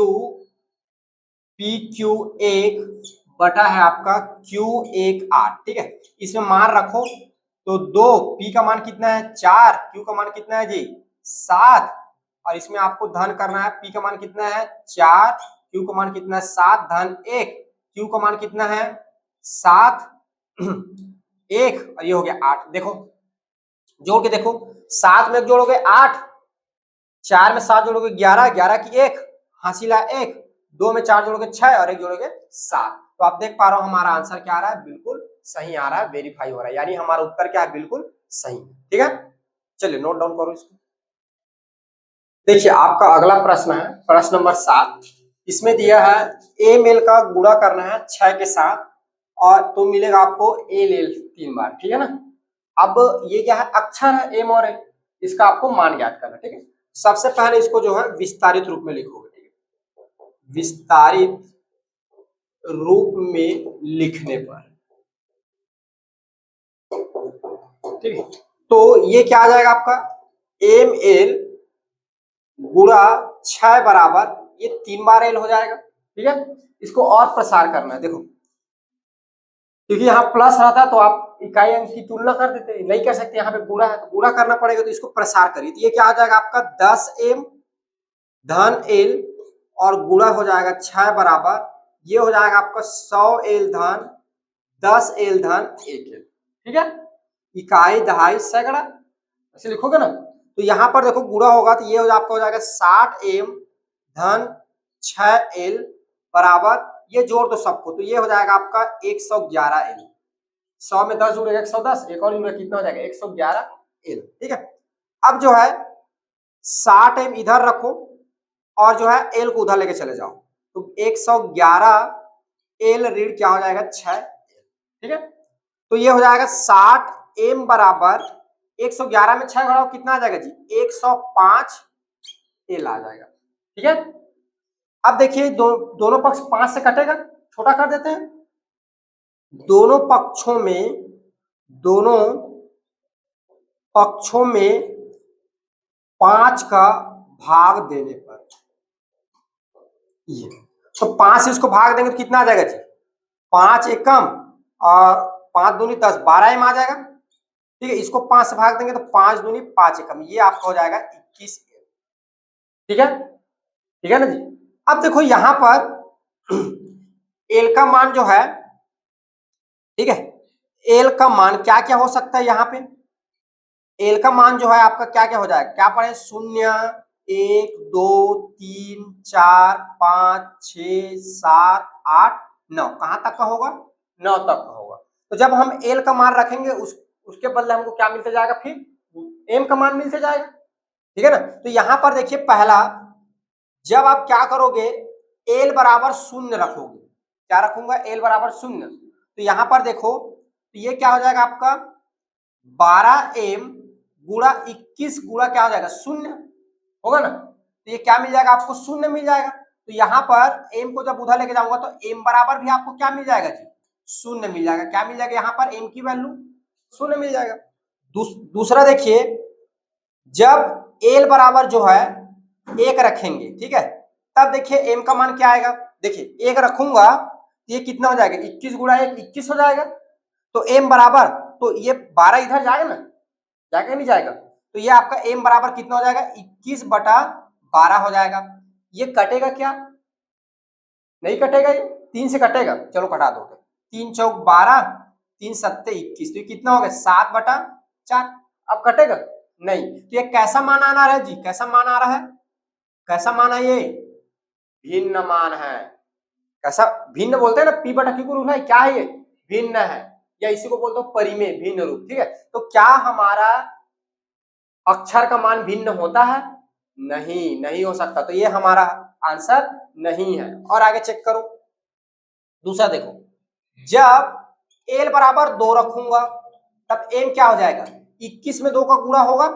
1 है आपका Q1 8। ठीक है, इसमें मान रखो तो 2 P का मान कितना है 4, Q का मान कितना है जी 7 और इसमें आपको धन करना है। P का मान कितना है 4, Q का मान कितना है 7 धन 1, Q का मान कितना है 7 1 और ये हो गया 8। देखो जोड़ के देखो, 7 में जोड़ोगे 8, 4 में 7 जोड़ोगे 11, 11 की 1 हासिला 1, 2 में 4 जोड़ोगे 6 और 1 जोड़ोगे 7। तो आप देख पा रहे हो हमारा आंसर क्या आ रहा है, बिल्कुल सही आ रहा है, वेरीफाई हो रहा है, यानी हमारा उत्तर क्या है बिल्कुल सही। ठीक है, चलिए नोट डाउन करो इसको। देखिए आपका अगला प्रश्न है प्रश्न नंबर 7। इसमें दिया है ए मेल का गुणा करना है 6 के साथ और तो मिलेगा आपको ए लेल 3 बार। ठीक है ना, अब ये क्या है अक्षर है एम और ए, इसका आपको मान ज्ञात करना। ठीक है, सबसे पहले इसको जो है विस्तारित रूप में लिखोगे। ठीक है, विस्तारित रूप में लिखने पर, ठीक है, तो ये क्या आ जाएगा आपका एम एल गुणा 6 बराबर ये 3 बार एल हो जाएगा। ठीक है, इसको और प्रसार करना है। देखो क्योंकि यहाँ प्लस रहता तो आप इकाई अंक की तुलना कर देते, नहीं कर सकते, यहाँ पे गुणा है तो गुणा करना पड़ेगा, तो इसको प्रसार करिए। तो ये क्या आ जाएगा आपका 10m धन l और गुणा हो जाएगा 6 बराबर ये हो जाएगा आपका 100l धन 10l धन 1l। ठीक है, इकाई दहाई सैकड़ा ऐसे लिखोगे ना, तो यहाँ पर देखो गुणा होगा तो ये आपका हो जाएगा 60m धन 6l बराबर ये जोड़ दो सबको तो ये हो जाएगा आपका 111l। 100 में 10 जुड़ेगा 110, एक और कितना हो जाएगा 111l। ठीक है, अब जो है 60m इधर रखो और जो है l को उधर लेके चले जाओ तो 111l ऋण क्या हो जाएगा 6l। ठीक है, तो ये हो जाएगा 60m बराबर 111 में 6 घटाओ कितना आ जाएगा जी 105l आ जाएगा। ठीक है, अब देखिए दोनों पक्ष 5 से कटेगा, छोटा कर देते हैं। दोनों पक्षों में 5 का भाग देने पर ये तो 5 से इसको भाग देंगे तो कितना आ जाएगा जी 5 एकम और 5 दूनी 10 12m आ जाएगा। ठीक है, इसको 5 से भाग देंगे तो 5 दूनी 5 एकम ये आपका हो जाएगा 21। ठीक है, ठीक है ना जी। अब देखो यहां पर एल का मान जो है, ठीक है, एल का मान क्या क्या हो सकता है यहाँ पे, एल का मान जो है आपका क्या क्या हो जाएगा, क्या पढ़े, 0 1 2 3 4 5 6 7 8 9, कहां तक का होगा, 9 तक का होगा। तो जब हम एल का मान रखेंगे उसके बदले हमको क्या मिलते जाएगा, फिर एम का मान मिलते जाएगा, ठीक है ना। तो यहां पर देखिए पहला, जब आप क्या करोगे, एल बराबर 0 रखोगे, क्या रखूंगा, एल बराबर 0, तो यहां पर देखो, तो ये क्या हो जाएगा आपका 12m गुणा 21 गुणा क्या हो जाएगा 0 होगा ना, तो ये क्या मिल जाएगा आपको, 0 मिल जाएगा। तो यहाँ पर m को जब उधर लेके जाऊंगा तो m बराबर भी आपको क्या मिल जाएगा जी, 0 मिल जाएगा। क्या मिल जाएगा यहाँ पर, m की वैल्यू 0 मिल जाएगा। दूसरा देखिए, जब l बराबर जो है 1 रखेंगे, ठीक है, तब देखिए m का मान क्या आएगा, देखिए 1 रखूंगा ये कितना हो जाएगा, 21 गुणा 1 21 हो जाएगा। तो m बराबर, तो ये 12 इधर जाएगा ना, जाएगा नहीं जाएगा, तो ये आपका m बराबर कितना हो जाएगा, 21/12 हो जाएगा। ये कटेगा क्या, नहीं कटेगा, ये 3 से कटेगा, चलो कटा दो, 3 चौक 12 3 सत्ते 21, तो ये कितना हो गया 7/4। अब कटेगा नहीं, तो ये कैसा मान आ रहा है जी, कैसा मान आ रहा है, कैसा मान है ये, भिन्न मान है। कैसा, भिन्न बोलते हैं ना, पी बटा क्यू का रूल है, क्या है ये, भिन्न है, या इसी को बोलते हो परिमेय, भिन्न रूप, ठीक है। तो क्या हमारा अक्षर का मान भिन्न होता है, नहीं, नहीं हो सकता, तो ये हमारा आंसर नहीं है। और आगे चेक करो, दूसरा देखो, जब एल बराबर 2 रखूंगा तब एम क्या हो जाएगा, 21 में 2 का गुणा होगा,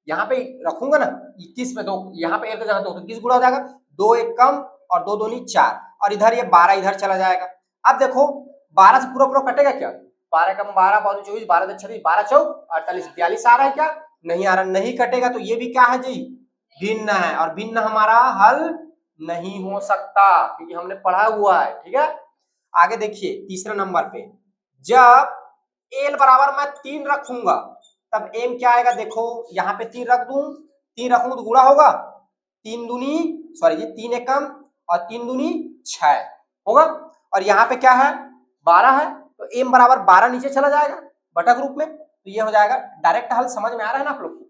यहाँ पे रखूंगा ना 21 में 2, यहाँ पे एल का जगह 2 तो 21 गुणा हो जाएगा, 2 1 कम और 2 2 4, और इधर ये 12 इधर चला जाएगा। अब देखो 12 से पूरा पूरा कटेगा क्या, 12 कम 12 12 24 12 36 12 चौक 48 42 आ रहा है क्या, नहीं आ रहा, नहीं कटेगा, तो ये भी क्या है जी, भिन्न है, और भिन्न हमारा हल नहीं हो सकता क्योंकि हमने पढ़ा हुआ है, ठीक है। आगे देखिए तीसरे नंबर पे, जब एल बराबर मैं 3 रखूंगा तब एम क्या आएगा, देखो यहाँ पे 3 रख दूं, 3 रखूंगा तो गुणा होगा, 3 दूनी सॉरी जी 3 एकम और 3 दूनी 6 होगा, और यहाँ पे क्या है 12 है, तो एम बराबर 12 नीचे चला जाएगा बटा ग्रुप में, तो ये हो जाएगा डायरेक्ट हल। समझ में आ रहा है ना आप लोग को,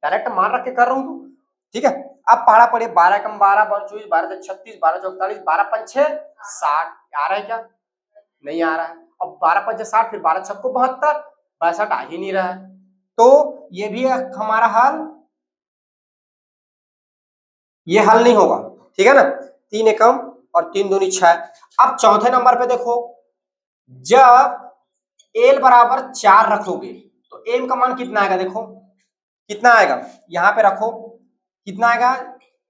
डायरेक्ट मान रख के कर रहा हूँ, ठीक है। अब पढ़ा पड़े 12 कम 12 24 12 36 12 44 12 5 6 60 आ रहा है क्या, नहीं आ रहा है। अब 12 5 60 फिर 12 6 72 62 आ ही नहीं रहा है, तो ये भी हमारा हल, ये हल नहीं होगा, ठीक है ना, 3 एकम और 3 दूनी 6। अब चौथे नंबर पे देखो, जब एल बराबर 4 रखोगे तो एम का मान कितना आएगा, देखो कितना आएगा, यहाँ पे रखो कितना आएगा,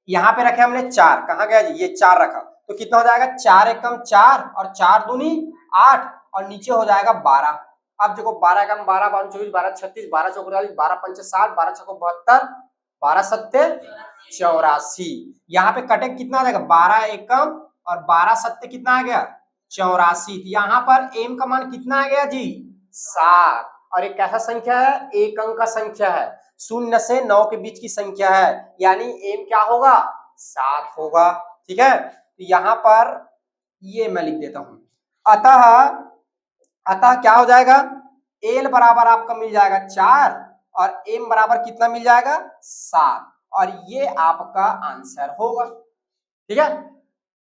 यहाँ पे रखे हमने 4, कहाँ गया जी, ये 4 रखा, तो कितना हो जाएगा 4 एकम 4 और 4 दूनी 8 और नीचे हो जाएगा 12। अब देखो 12 एकम 12 12 24 12 36 12 चौक 42 12 पंच 60 12 छक्को 72 12 सत्ते 84, यहाँ पे कटे कितना आ जाएगा 12 एकम और 12 सत्ते कितना आ गया 84, यहाँ पर एम का मान कितना आ गया जी 7, और एक कैसा संख्या है, एक अंक का संख्या है, 0 से 9 के बीच की संख्या है, यानी एम क्या होगा 7 होगा, ठीक है। तो यहाँ पर ये मैं लिख देता हूं, अतः क्या हो जाएगा, एल बराबर आपका मिल जाएगा 4 और एम बराबर कितना मिल जाएगा 7, और ये आपका आंसर होगा, ठीक है।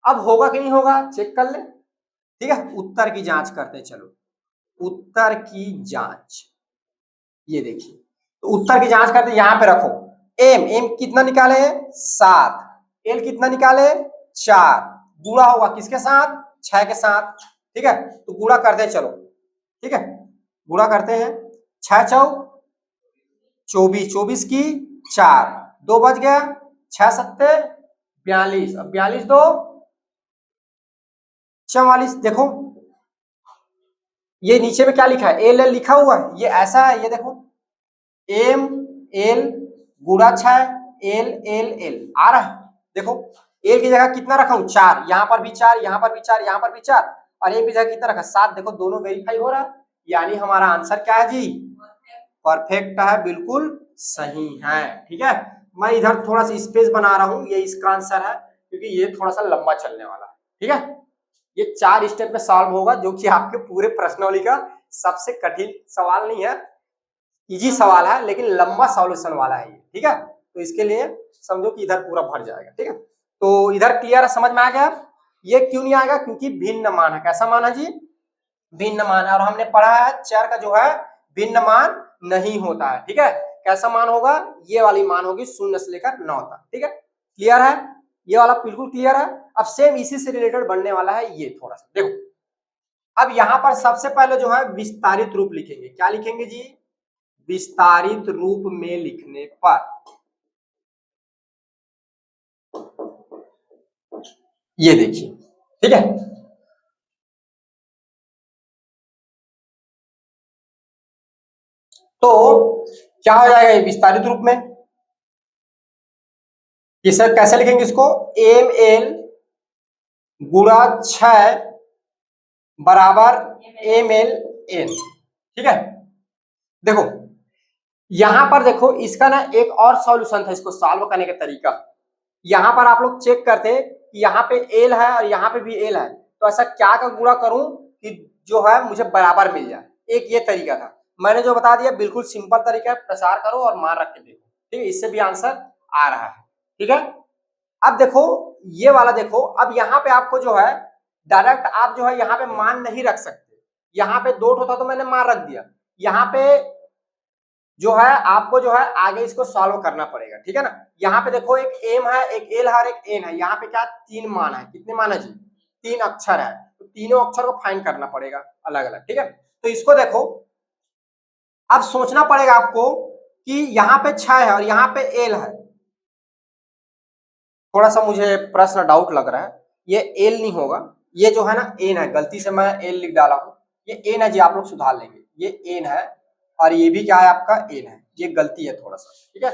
अब होगा कि नहीं होगा चेक कर ले, ठीक है। उत्तर की जांच करते चलो, उत्तर की जांच, ये देखिए, तो उत्तर की जांच करते यहां पे रखो, एम कितना निकाले 7, एल कितना निकाले 4, गुणा होगा किसके साथ 6 के साथ, ठीक है। तो गुणा करते चलो, ठीक है, गुणा करते हैं, 6 चौक 24 24 की 4 2 बज गया, 6 सत्ते 42, अब 42 2 44, देखो ये नीचे में क्या लिखा है, एल एल लिखा हुआ है, ये ऐसा है, ये देखो एम एल गुणा 6 एल एल एल आ रहा है, देखो एल की जगह कितना रखा हूं 4, यहाँ पर भी 4 यहाँ पर भी 4 यहाँ पर भी 4, और एम की जगह कितना रखा 7, देखो दोनों वेरीफाई हो रहा है, यानी हमारा आंसर क्या है जी, परफेक्ट है, बिल्कुल सही है, ठीक है। मैं इधर थोड़ा सा स्पेस बना रहा हूं, ये इसका आंसर है क्योंकि ये थोड़ा सा लंबा चलने वाला है। ठीक है, ये 4 स्टेप में सॉल्व होगा, जो कि आपके पूरे प्रश्नावली का सबसे कठिन सवाल नहीं है, इजी सवाल है, लेकिन लंबा सॉल्यूशन वाला है ये। ठीक है, तो इसके लिए समझो कि इधर पूरा भर जाएगा। ठीक है, तो इधर क्लियर है, समझ में आ गया। ये क्यों नहीं आएगा, क्योंकि भिन्न मान है। कैसा मान है जी, भिन्न मान है, और हमने पढ़ा है चर का जो है भिन्न मान नहीं होता है। ठीक है, कैसा मान होगा, ये वाली मान होगी 0 से लेकर 9 तक। ठीक है, क्लियर है, ये वाला बिल्कुल क्लियर है। अब सेम इसी से रिलेटेड बनने वाला है ये, थोड़ा सा देखो। अब यहां पर सबसे पहले जो है विस्तारित रूप लिखेंगे। क्या लिखेंगे जी, विस्तारित रूप में लिखने पर ये देखिए। ठीक है, तो क्या हो जाएगा ये विस्तारित रूप में, ये सर कैसे लिखेंगे इसको, एम एल गुणा 6 बराबर एम एल एन। ठीक है, देखो यहां पर देखो, इसका ना एक और सॉल्यूशन था इसको सॉल्व करने का तरीका। यहां पर आप लोग चेक करते कि यहाँ पे एल है और यहाँ पे भी एल है, तो ऐसा क्या का गुणा करूं कि जो है मुझे बराबर मिल जाए। एक ये तरीका था, मैंने जो बता दिया बिल्कुल सिंपल तरीका है, प्रसार करो और मान रख के देखो। ठीक है, इससे भी आंसर आ रहा है। ठीक है, अब देखो ये वाला देखो, अब यहाँ पे आपको जो है डायरेक्ट आप जो है यहाँ पे मान नहीं रख सकते। यहाँ पे 2 होता तो मैंने मान रख दिया, यहाँ पे जो है आपको जो है आगे इसको सॉल्व करना पड़ेगा। ठीक है ना, यहाँ पे देखो एक एम है, एक एल है और एक एन है। यहाँ पे क्या 3 मान है, कितने मान है जी, 3 अक्षर है, तो तीनों अक्षर को फाइंड करना पड़ेगा अलग अलग। ठीक है, तो इसको देखो, अब सोचना पड़ेगा आपको कि यहाँ पे 6 है और यहाँ पे एल है। थोड़ा सा मुझे प्रश्न डाउट लग रहा है, ये एल नहीं होगा, ये जो है ना एन है, गलती से मैं एल लिख डाला हूं, ये एन है जी, आप लोग सुधार लेंगे, ये एन है और ये भी क्या है आपका एन है, ये गलती है थोड़ा सा। ठीक है,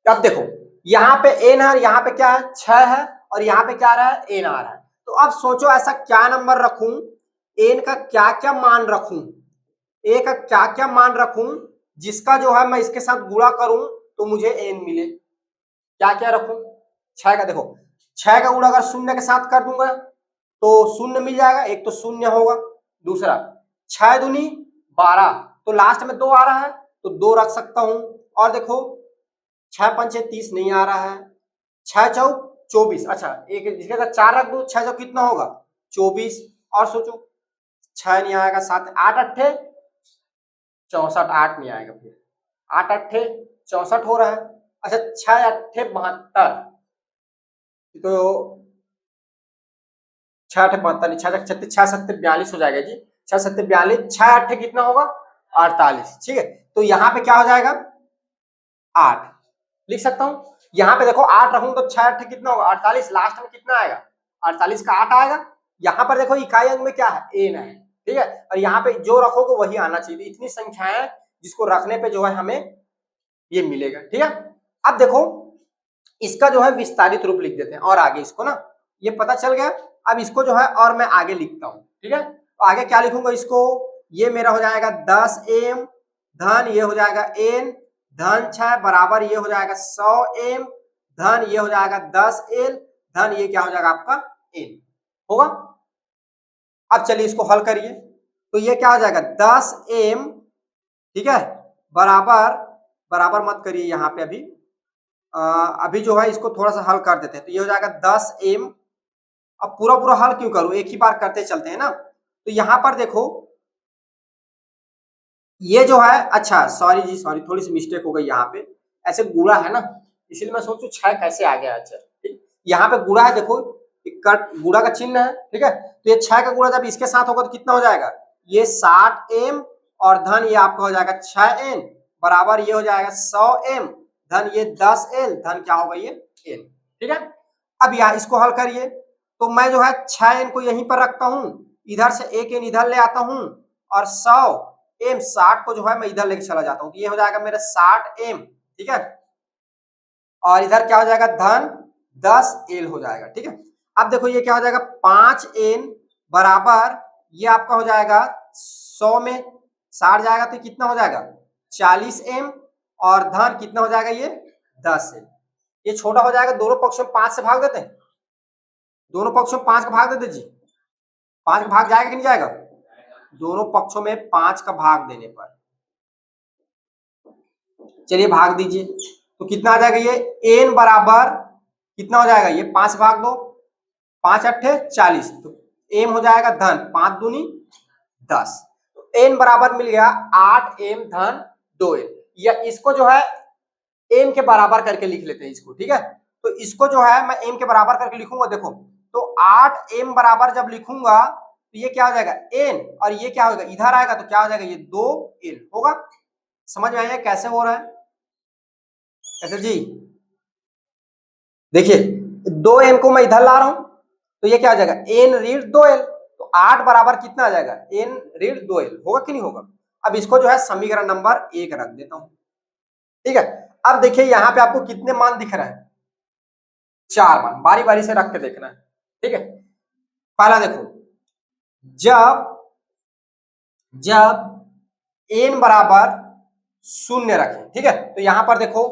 अब देखो यहाँ पे एन है और यहाँ पे क्या है 6 है और यहाँ पे क्या आ रहा है एन आ रहा है। तो अब सोचो ऐसा क्या नंबर रखूं, एन का क्या क्या मान रखूं, ए का क्या क्या मान रखूं जिसका जो है मैं इसके साथ गुणा करूं तो मुझे एन मिले। क्या क्या रखूं, 6 का देखो, 6 का गुणा अगर 0 के साथ कर दूंगा तो 0 मिल जाएगा, एक तो 0 होगा, दूसरा 6 दूनी 12, तो लास्ट में 2 आ रहा है तो 2 रख सकता हूं। और देखो 6 पंचे 30 नहीं आ रहा है, 6 चौक 24, अच्छा एक जिसके साथ 4 रख दो, 6 चौक कितना होगा 24, और सोचो 6 नहीं आएगा, 7 8 अट्ठे 64, 8 नहीं आएगा, फिर 8 अट्ठे 64 हो रहा है। अच्छा 6 अट्ठे 72, तो 6 अट्ठे 72, 6 छत्तीस 6 सत्ते 42 हो जाएगा जी, 6 सत्ते 42, 6 अट्ठे कितना होगा 48। ठीक है, तो यहाँ पे क्या हो जाएगा 8 लिख सकता हूं। यहाँ पे देखो 8 रखूंगा तो 6 अट्ठे कितना होगा 48, लास्ट में कितना आएगा 48 का 8 आएगा। यहाँ पर देखो इकाई अंक में क्या है एन है। ठीक है, और यहाँ पे जो रखोगे वही आना चाहिए, इतनी संख्याएं जिसको रखने पे जो है हमें ये मिलेगा। ठीक है, अब देखो इसका जो है विस्तारित रूप लिख देते हैं, और आगे इसको ना ये पता चल गया। अब इसको जो है और मैं आगे लिखता हूं। ठीक है, तो आगे क्या लिखूंगा इसको, ये मेरा हो जाएगा 10 एम धन ये हो जाएगा एन धन 6 बराबर ये हो जाएगा 100 एम धन ये हो जाएगा 10 एल धन ये क्या हो जाएगा आपका एन होगा। अब चलिए इसको हल करिए, तो ये क्या हो जाएगा 10 एम, ठीक है, बराबर, बराबर मत करिए यहाँ पे अभी, अभी जो है इसको थोड़ा सा हल कर देते हैं, तो ये हो जाएगा 10 एम। अब पूरा पूरा हल क्यों करूं, एक ही बार करते चलते हैं ना। तो यहां पर देखो ये जो है, अच्छा सॉरी जी सॉरी, थोड़ी सी मिस्टेक हो गई यहाँ पे, ऐसे गुणा है ना, इसीलिए मैं सोचू 6 कैसे आ गया। अच्छा ठीक, यहाँ पे गुणा है, देखो गुणा का चिन्ह है। ठीक है, तो ये 6 का गुणा जब इसके साथ होगा तो कितना हो जाएगा, ये 60 एम और धन ये आपका हो जाएगा 6 एन बराबर ये हो जाएगा 100 एम धन ये 10 एल धन क्या होगा ये एन। ठीक है, अब यहाँ इसको हल करिए, तो मैं जो है 6 एन को यहीं पर रखता हूं, इधर से 1 एन इधर ले आता हूं और 100 एम 60 को जो है मैं इधर लेके चला जाता हूं, तो ये हो जाएगा मेरा 60 एम। ठीक है, और इधर क्या हो जाएगा धन 10 एल हो जाएगा। ठीक है, अब देखो ये क्या हो जाएगा 5 एन बराबर ये आपका हो जाएगा 100 में 60 जाएगा तो कितना हो जाएगा 40 एम और धन कितना हो जाएगा ये 10 ये छोटा हो जाएगा, दोनों पक्षों में 5 से भाग देते हैं, दोनों पक्षों में 5 का भाग देते जी, 5 का भाग जाएगा कि नहीं जाएगा, दोनों पक्षों में 5 का भाग देने पर, चलिए भाग दीजिए, तो कितना आ जाएगा ये n बराबर कितना हो जाएगा, ये 5 भाग दो, 5 अट्ठे 40, तो m हो जाएगा धन 5 दूनी 10, तो n बराबर मिल गया 8m धन 2n, या इसको जो है m के बराबर करके लिख लेते हैं इसको, ठीक है, तो इसको जो है मैं m के बराबर करके लिखूंगा, देखो तो 8m बराबर जब लिखूंगा तो ये क्या हो जाएगा n, और ये क्या होगा इधर आएगा तो क्या हो जाएगा ये 2n होगा। समझ में आया कैसे हो रहा है, कैसे जी, देखिए 2n को मैं इधर ला रहा हूं तो ये क्या हो जाएगा n ऋण 2l, तो 8 बराबर कितना आ जाएगा n ऋण 2l होगा कि नहीं होगा। अब इसको जो है समीकरण नंबर 1 रख देता हूं, ठीक है। अब देखिए यहां पे आपको कितने मान दिख रहे हैं, 4 मान, बारी बारी से रख के देखना है, ठीक है। पहला देखो, जब n बराबर 0 रखें, ठीक है, तो यहां पर देखो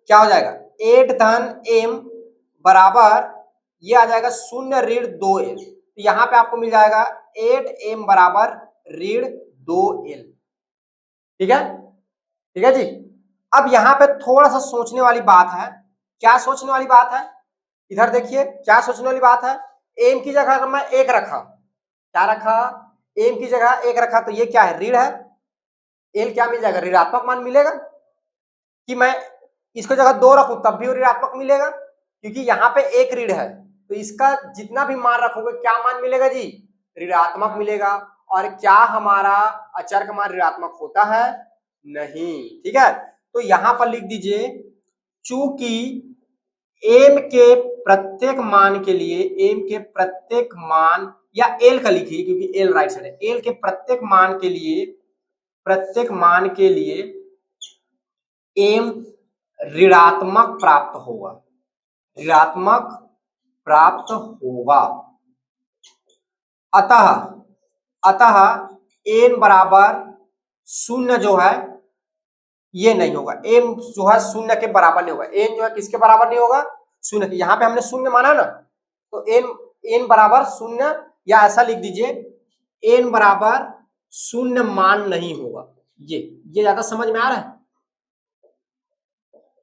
क्या हो जाएगा 8 धन m बराबर ये आ जाएगा 0 ऋण 2l, तो यहां पे आपको मिल जाएगा 8m बराबर ऋण 2l, ठीक है, ठीक है जी। अब यहां पे थोड़ा सा सोचने वाली बात है, क्या सोचने वाली बात है, इधर देखिए क्या सोचने वाली बात है, m की जगह अगर मैं 1 रखा, क्या रखा, m की जगह 1 रखा तो ये क्या है ऋण है, l क्या मिल जाएगा ऋणात्मक मान मिलेगा, कि मैं इसको जगह 2 रखूं तब भी ऋणात्मक मिलेगा, क्योंकि यहाँ पे एक ऋण है तो इसका जितना भी मान रखोगे क्या मान मिलेगा जी, ऋणात्मक मिलेगा। और क्या हमारा अचर का मान ऋणात्मक होता है, नहीं, ठीक है। तो यहां पर लिख दीजिए, चूंकि m के प्रत्येक मान के लिए, m के प्रत्येक मान, या l का लिखिए क्योंकि l राइट साइड है, l के प्रत्येक मान के लिए, प्रत्येक मान के लिए m ऋणात्मक प्राप्त होगा, ऋणात्मक प्राप्त होगा। अतः अतः n बराबर 0 जो है ये नहीं होगा, m जो है 0 के बराबर नहीं होगा, n जो है किसके बराबर नहीं होगा, 0 के, यहां पे हमने 0 माना ना, तो n बराबर 0, या ऐसा लिख दीजिए n बराबर 0 मान नहीं होगा। ये ज्यादा समझ में आ रहा है,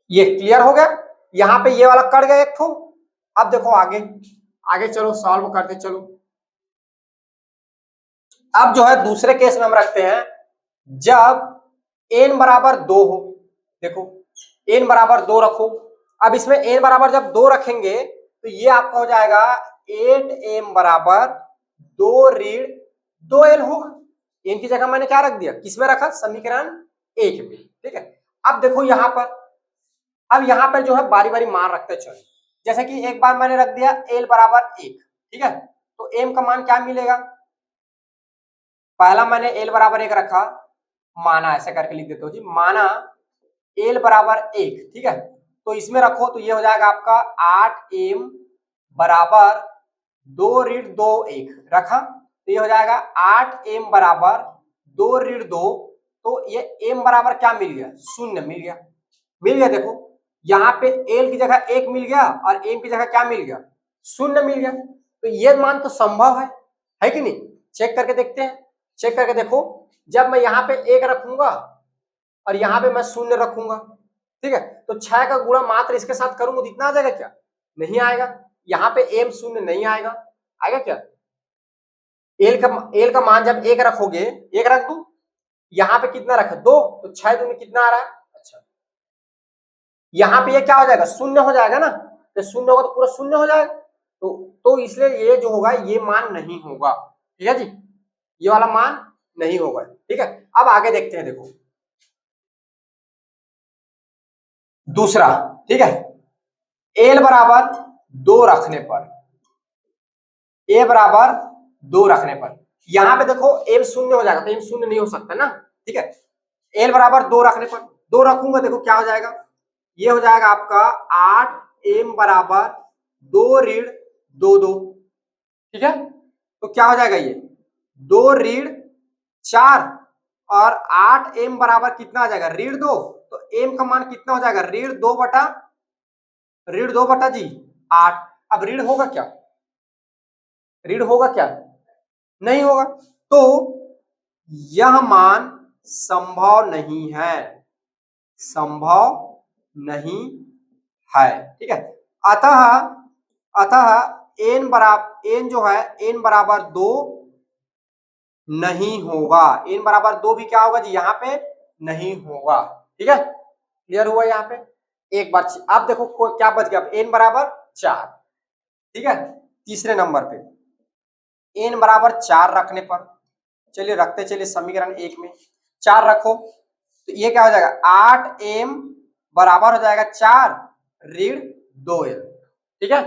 ये क्लियर हो गया, यहां पे ये वाला कट गया एक ठो। अब देखो आगे, आगे चलो सॉल्व करते चलो। अब जो है दूसरे केस में हम रखते हैं, जब n बराबर 2 हो, देखो n बराबर 2 रखो, अब इसमें n बराबर जब 2 रखेंगे तो ये आपका हो जाएगा 8m बराबर 2 ऋण 2l होगा, n की जगह मैंने क्या रख दिया, किसमें रखा, समीकरण 1 में, ठीक है। अब देखो यहां पर, अब यहां पर जो है बारी बारी मान रखते चलो, जैसे कि एक बार मैंने रख दिया l बराबर 1, ठीक है, तो m का मान क्या मिलेगा, पहला मैंने l बराबर 1 रखा, माना ऐसे करके लिख देते हो जी, माना l बराबर 1, ठीक है, तो इसमें रखो तो ये हो जाएगा आपका 8m बराबर 2 ऋण 2 1 रखा, तो ये हो जाएगा 8m बराबर 2 ऋण 2, तो ये m बराबर क्या मिल गया, 0 मिल गया, मिल गया। देखो यहाँ पे l की जगह 1 मिल गया और m की जगह क्या मिल गया, 0 मिल गया, तो ये मान तो संभव है कि नहीं, चेक करके देखते हैं, चेक करके देखो, जब मैं यहाँ पे 1 रखूंगा और यहाँ पे मैं 0 रखूंगा, ठीक है, तो 6 का गुणा मात्र इसके साथ करूंगा तो इतना आ जाएगा क्या, नहीं आएगा, यहाँ पे m 0 नहीं आएगा, आएगा क्या, l का मान जब 1 रखोगे, 1 रख दू, यहाँ पे कितना रखा 2, तो 6 दूनी कितना आ रहा है, अच्छा, यहाँ पे ये क्या हो जाएगा 0 हो जाएगा ना, तो 0 होगा तो पूरा 0 हो जाएगा, तो इसलिए ये जो होगा ये मान नहीं होगा, ठीक है जी, ये वाला मान नहीं होगा, ठीक है। अब आगे देखते हैं, देखो दूसरा, ठीक है, l बराबर 2 रखने पर, a बराबर 2 रखने पर, यहां पे देखो m 0 हो जाएगा, तो m 0 नहीं हो सकता ना, ठीक है, l बराबर 2 रखने पर, 2 रखूंगा, देखो क्या हो जाएगा, ये हो जाएगा आपका 8m बराबर 2 ऋण 2 2, ठीक है, तो क्या हो जाएगा ये 2 ऋण 4 और 8m बराबर कितना आ जाएगा ऋण 2, तो m का मान कितना हो जाएगा ऋण 2 बटा ऋण 2 बटा जी 8। अब ऋण होगा क्या, ऋण होगा क्या, नहीं होगा। तो यह मान संभव नहीं है, संभव नहीं है, ठीक है। अतः अतः एन बराबर, एन जो है एन बराबर 2 नहीं होगा, एन बराबर 2 भी क्या होगा जी यहाँ पे नहीं होगा, ठीक है। क्लियर हुआ यहाँ पे। एक बार आप देखो क्या बच गया, एन बराबर 4, ठीक है। तीसरे नंबर पे एन बराबर 4 रखने पर, चलिए रखते चलिए समीकरण 1 में 4 रखो तो ये क्या हो जाएगा 8m बराबर हो जाएगा 4 ऋण 2l, ठीक है।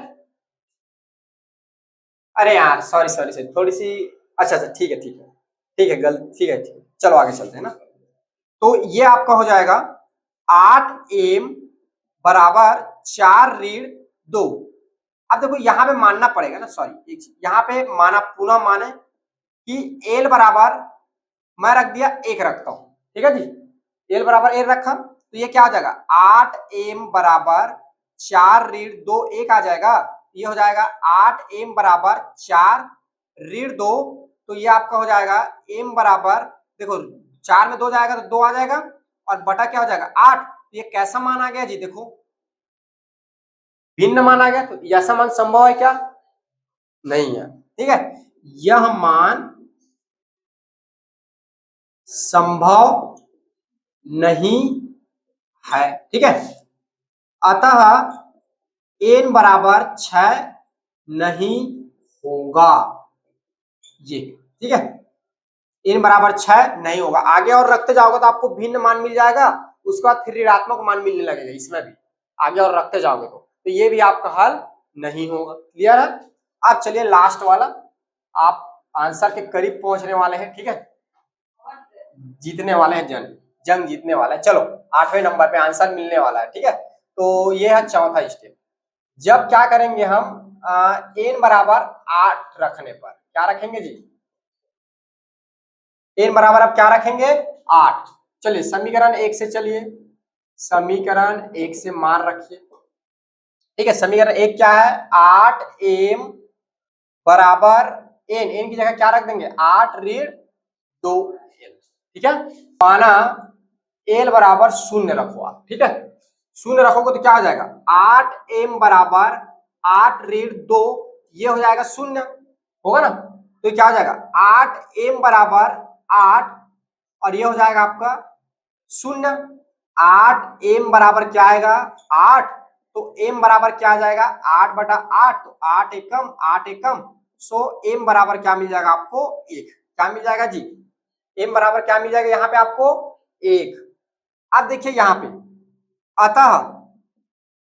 अरे यार सॉरी सॉरी सॉरी थोड़ी सी, अच्छा अच्छा ठीक है ठीक है ठीक है गलत, ठीक है ठीक है, चलो आगे चलते हैं ना। तो ये आपका हो जाएगा 8m बराबर 4 ऋण 2। अब देखो यहाँ पे मानना पड़ेगा ना, सॉरी एक यहाँ पे माना पुनः माने कि एल बराबर मैं रख दिया 1 रखता हूं, ठीक है जी। एल बराबर 1 रखा तो ये क्या हो जाएगा 8m बराबर 4 ऋण 2 1 आ जाएगा, ये हो जाएगा 8m बराबर 4 ऋण 2। तो ये आपका हो जाएगा m बराबर, देखो 4 में 2 जाएगा तो 2 आ जाएगा और बटा क्या हो जाएगा 8। ये कैसा मान आ गया जी, देखो भिन्न मान आ गया। तो ऐसा मान संभव है क्या, नहीं है, ठीक है। यह मान संभव नहीं है, ठीक है। अतः n बराबर 6 नहीं होगा, ये ठीक है। n बराबर 6 नहीं होगा। आगे और रखते जाओगे तो आपको भिन्न मान मिल जाएगा, उसके बाद फिर ऋणात्मक मान मिलने लगेगा इसमें भी, आगे और रखते जाओगे तो ये भी आपका हल नहीं होगा। क्लियर है। अब चलिए लास्ट वाला, आप आंसर के करीब पहुंचने वाले हैं, ठीक है, जीतने वाले हैं, जंग जीतने वाला है। चलो 8वें नंबर पे आंसर मिलने वाला है, ठीक है। तो ये है चौथा स्टेप। जब क्या करेंगे हम n बराबर 8 रखने पर क्या रखेंगे जी, n बराबर अब क्या रखेंगे 8। चलिए समीकरण 1 से, चलिए समीकरण 1 से मान रखिए, ठीक है। समीकरण 1 क्या है 8m बराबर n की जगह क्या रख देंगे 8 ऋण 2l, ठीक है। माना l बराबर 0 रखो आप, ठीक है। 0 रखोगे तो क्या हो जाएगा 8m बराबर 8 ऋण 2, ये हो जाएगा 0 होगा ना। तो क्या हो जाएगा 8m बराबर 8 और ये हो जाएगा आपका 0। 8m बराबर क्या आएगा 8, तो m बराबर क्या आ जाएगा 8 बटा 8, तो 8 एकम 8 एकम, सो m बराबर क्या मिल जाएगा आपको 1। क्या मिल जाएगा जी, m बराबर क्या मिल जाएगा यहाँ पे आपको 1। अब देखिए यहाँ पे, अतः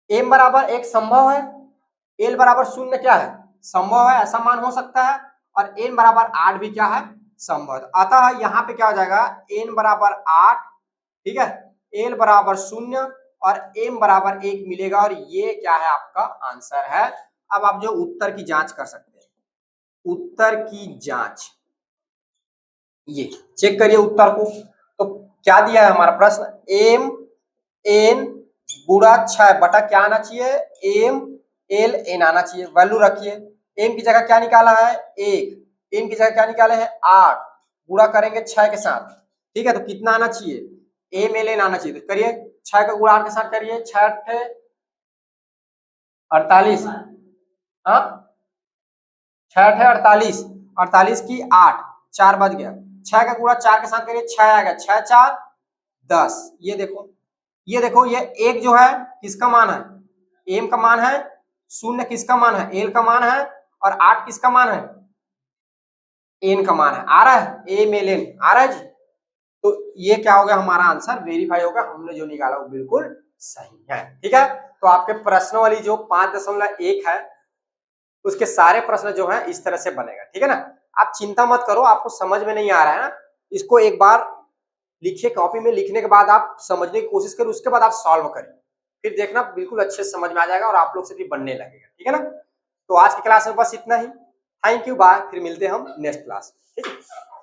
m बराबर 1 संभव है, l बराबर 0 क्या है संभव है, ऐसा मान हो सकता है, और n बराबर 8 भी क्या है संभव है। अतः यहाँ पे क्या हो जाएगा n बराबर 8, ठीक है, l बराबर 0 और m बराबर 1 मिलेगा, और ये क्या है आपका आंसर है। अब आप जो उत्तर की जांच कर सकते हैं, उत्तर की जांच, ये चेक करिए उत्तर को। तो क्या दिया है हमारा प्रश्न, m n गुणा 6 बटा क्या आना चाहिए m l n आना चाहिए। वैल्यू रखिए, m की जगह क्या निकाला है 1, n की जगह क्या निकाले हैं 8, गुणा करेंगे 6 के साथ, ठीक है। तो कितना आना चाहिए m l n आना चाहिए, तो करिए 6 का गुणा 8 के साथ करिए, 6 8 48, हाँ 6 8 48, 48 की 8, 4 बज गया, 6 का गुणा 4 के साथ करिए 6 आ गया, 6 4 10। ये देखो, ये देखो, ये एक जो है किसका मान है m का मान है, 0 किसका मान है l का मान है, और 8 किसका मान है n का मान है। आ रहा है m l n आ रहा है जी। तो ये क्या हो गया हमारा आंसर वेरीफाई होगा, हमने जो निकाला वो बिल्कुल सही है, ठीक है। तो आपके प्रश्न वाली जो 5.1 है उसके सारे प्रश्न जो है इस तरह से बनेगा, ठीक है ना। आप चिंता मत करो, आपको समझ में नहीं आ रहा है ना, इसको एक बार लिखिए कॉपी में, लिखने के बाद आप समझने की कोशिश करिए, उसके बाद आप सॉल्व करिए, फिर देखना बिल्कुल अच्छे से समझ में आ जाएगा और आप लोग से भी बनने लगेगा, ठीक है ना। तो आज की क्लास में बस इतना ही, थैंक यू, बाय, फिर मिलते हैं हम नेक्स्ट क्लास में, ठीक है।